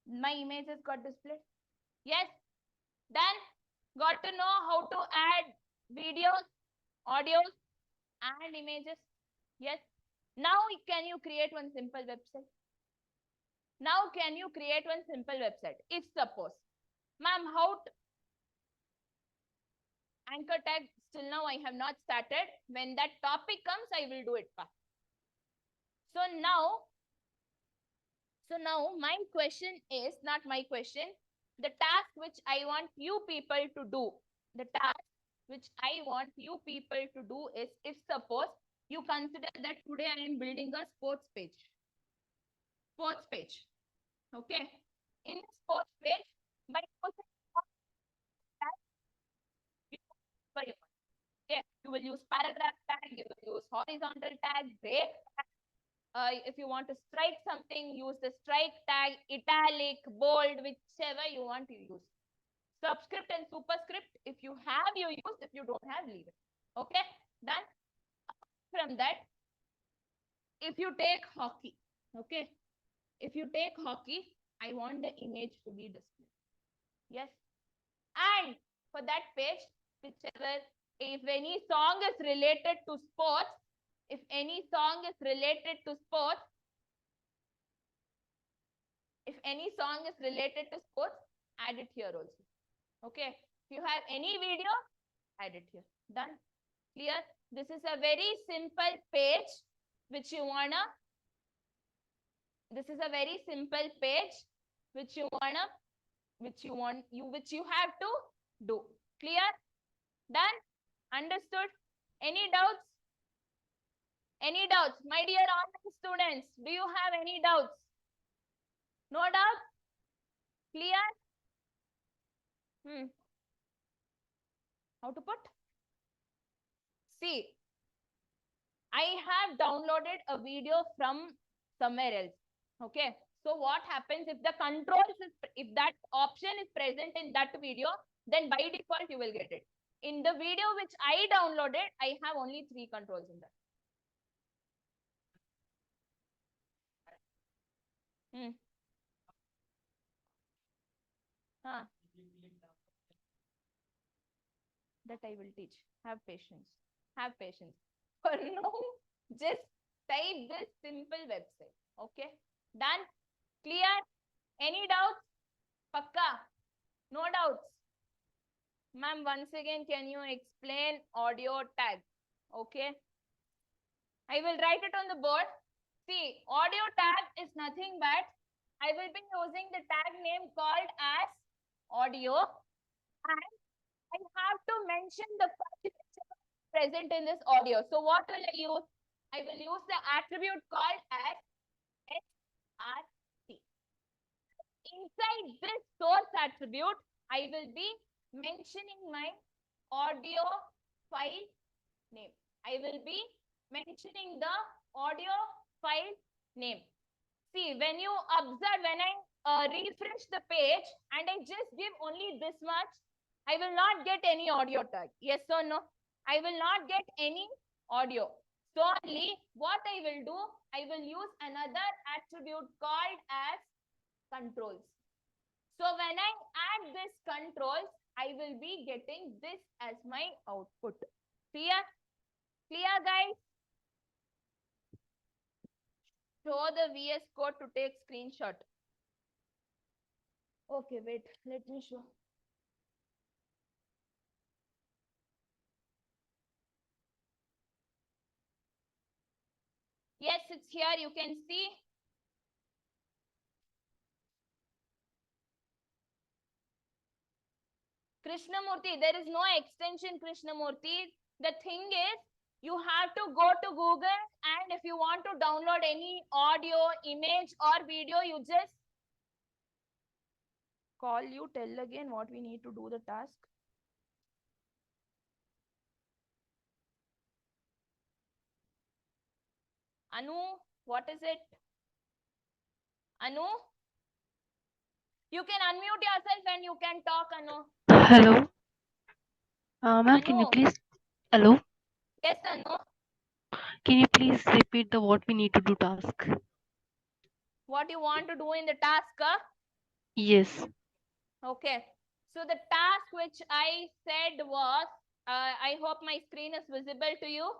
my images got displayed? Yes. Done. Got to know how to add videos, audios, and images. Yes. Now can you create one simple website? Now can you create one simple website? If suppose, ma'am, how anchor tag, still now I have not started. When that topic comes, I will do it fast. So now my question is, not my question, the task which I want you people to do, the task which I want you people to do is, if suppose you consider that today I am building a sports page. Sports page. Okay. In the sports page, by okay, you will use paragraph tag, you will use horizontal tag, break tag. If you want to strike something, use the strike tag, italic, bold, whichever you want to use. Subscript and superscript, if you have, you use. If you don't have, leave it. Okay, done. From that, if you take hockey, okay, if you take hockey, I want the image to be displayed. Yes. And for that page, whichever, if any song is related to sports, if any song is related to sports, if any song is related to sports, add it here also. Okay. If you have any video, add it here. Done. Clear? This is a very simple page which you wanna, this is a very simple page which you wanna, which you have to do. Clear? Done? Understood? Any doubts? Any doubts? My dear online students, do you have any doubts? No doubt? Clear? How to put? See, I have downloaded a video from somewhere else. Okay. So what happens if the controls is, if that option is present in that video, then by default you will get it. In the video which I downloaded, I have only 3 controls in that. That I will teach. Have patience. Have patience. For now, just type this simple website. Okay, done. Clear? Any doubts? Pakka? No doubts? Ma'am, once again, can you explain audio tag? Okay, I will write it on the board. See, audio tag is nothing but I will be using the tag name called as audio, and I have to mention the present in this audio. So what will I use? I will use the attribute called as src. Inside this source attribute, I will be mentioning my audio file name. I will be mentioning the audio file name. See, when you observe, when I refresh the page and I just give only this much, I will not get any audio tag. Yes or no? I will not get any audio. So only what I will do, I will use another attribute called as controls. So when I add this controls, I will be getting this as my output. Clear? Clear, guys? Show the VS Code to take screenshot. Okay, wait, let me show. Yes, it's here. You can see. Krishnamurti, there is no extension, Krishnamurti. The thing is, you have to go to Google, and if you want to download any audio, image, or video, you just call you, tell again what we need to do the task. Anu, what is it? Anu? You can unmute yourself and you can talk, Anu. Hello. Ma'am, can you Anu? please, hello? Yes, Anu. Can you please repeat the what we need to do task? What you want to do in the task? Yes. Okay. So the task which I said was, I hope my screen is visible to you.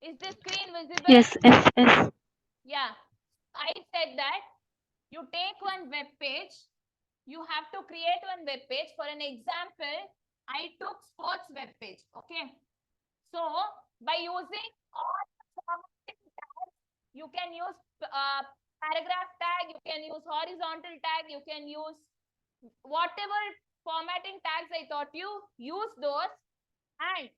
Is this screen visible? Yes, yes. Yeah. I said that you take one web page, you have to create one web page. For an example, I took sports web page. Okay. So by using all the formatting tags, you can use paragraph tag, you can use horizontal tag, you can use whatever formatting tags I taught you, use those. And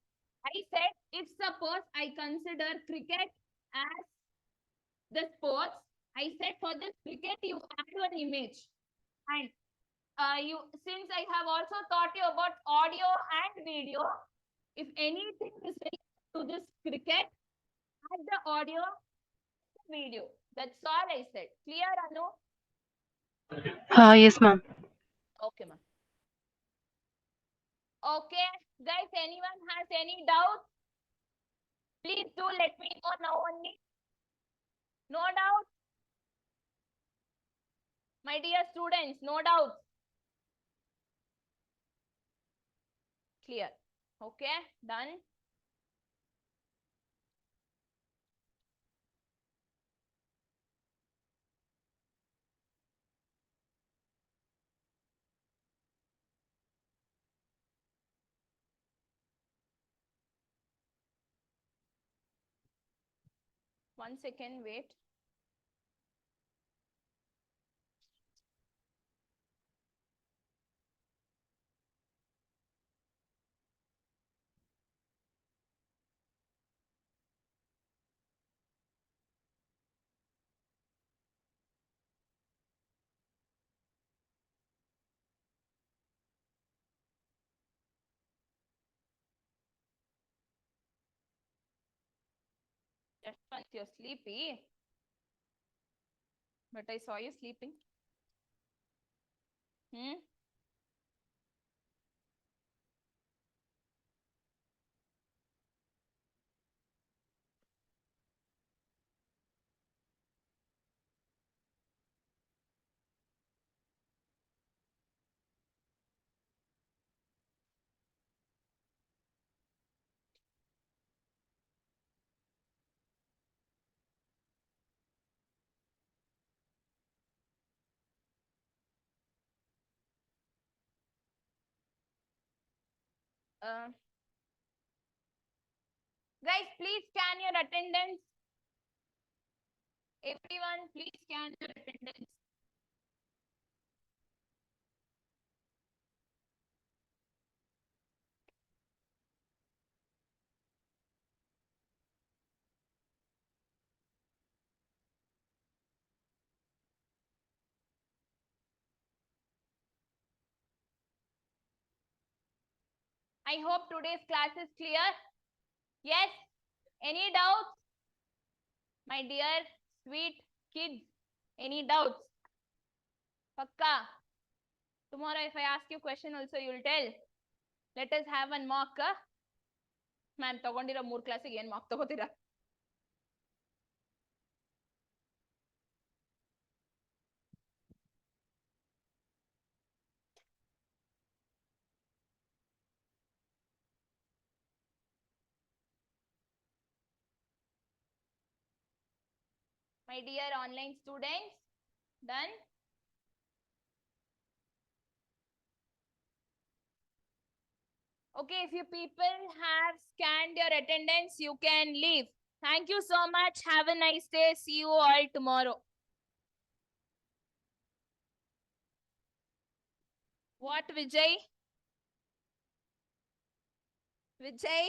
I said, if suppose I consider cricket as the sports, I said for this cricket, you add one image. And you, since I have also taught you about audio and video, if anything is related to this cricket, add the audio, video. That's all I said. Clear, Anu? Yes, ma'am. Okay, ma'am. Okay, guys, anyone has any doubt? Please do let me know now only. No doubt? My dear students, no doubt. Clear. Okay, done. One second, wait. Just once you're sleepy. But I saw you sleeping. Hmm? Guys, please scan your attendance. Everyone, please scan your attendance. I hope today's class is clear. Yes? Any doubts? My dear sweet kids, any doubts? Pakka. Tomorrow if I ask you question also you'll tell. Let us have one mock. Ma'am, ತಗೊಂಡಿರೋ 3 ಕ್ಲಾಸಿಗೆ ಏನು mock ತಗೋತೀರಾ? My dear online students, done? Okay, if you people have scanned your attendance, you can leave. Thank you so much. Have a nice day. See you all tomorrow. What, Vijay? Vijay?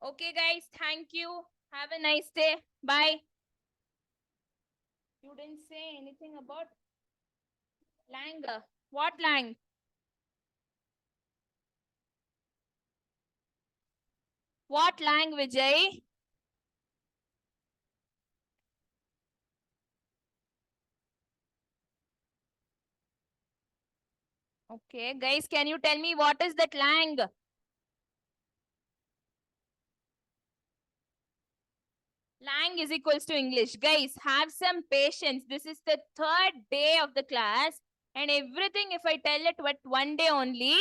Okay, guys. Thank you. Have a nice day. Bye. You didn't say anything about Lang. What Lang? What Lang, Vijay? Okay, guys, can you tell me what is that Lang? Lang is equals to English. Guys, have some patience. This is the 3rd day of the class. And everything, if I tell it at one day only,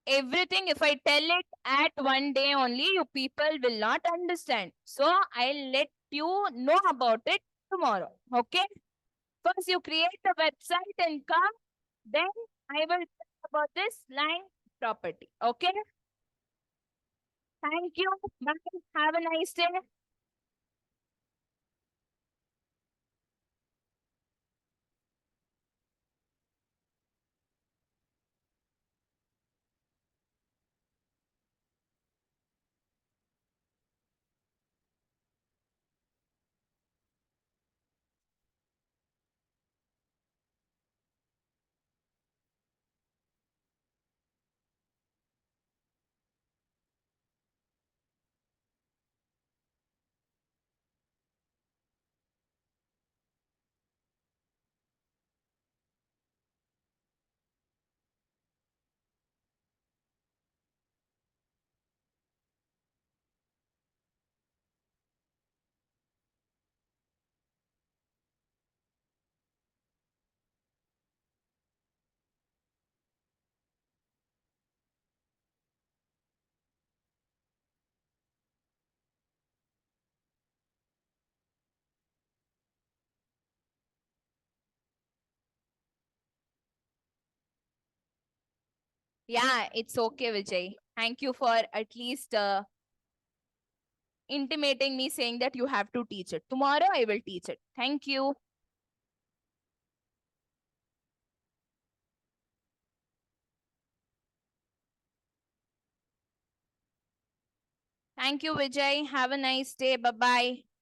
everything, if I tell it at one day only, you people will not understand. So, I'll let you know about it tomorrow. Okay? First, you create the website and come. Then, I will talk about this line property. Okay? Thank you. Bye. Have a nice day. Yeah, it's okay, Vijay. Thank you for at least intimating me saying that you have to teach it. Tomorrow I will teach it. Thank you. Thank you, Vijay. Have a nice day. Bye-bye.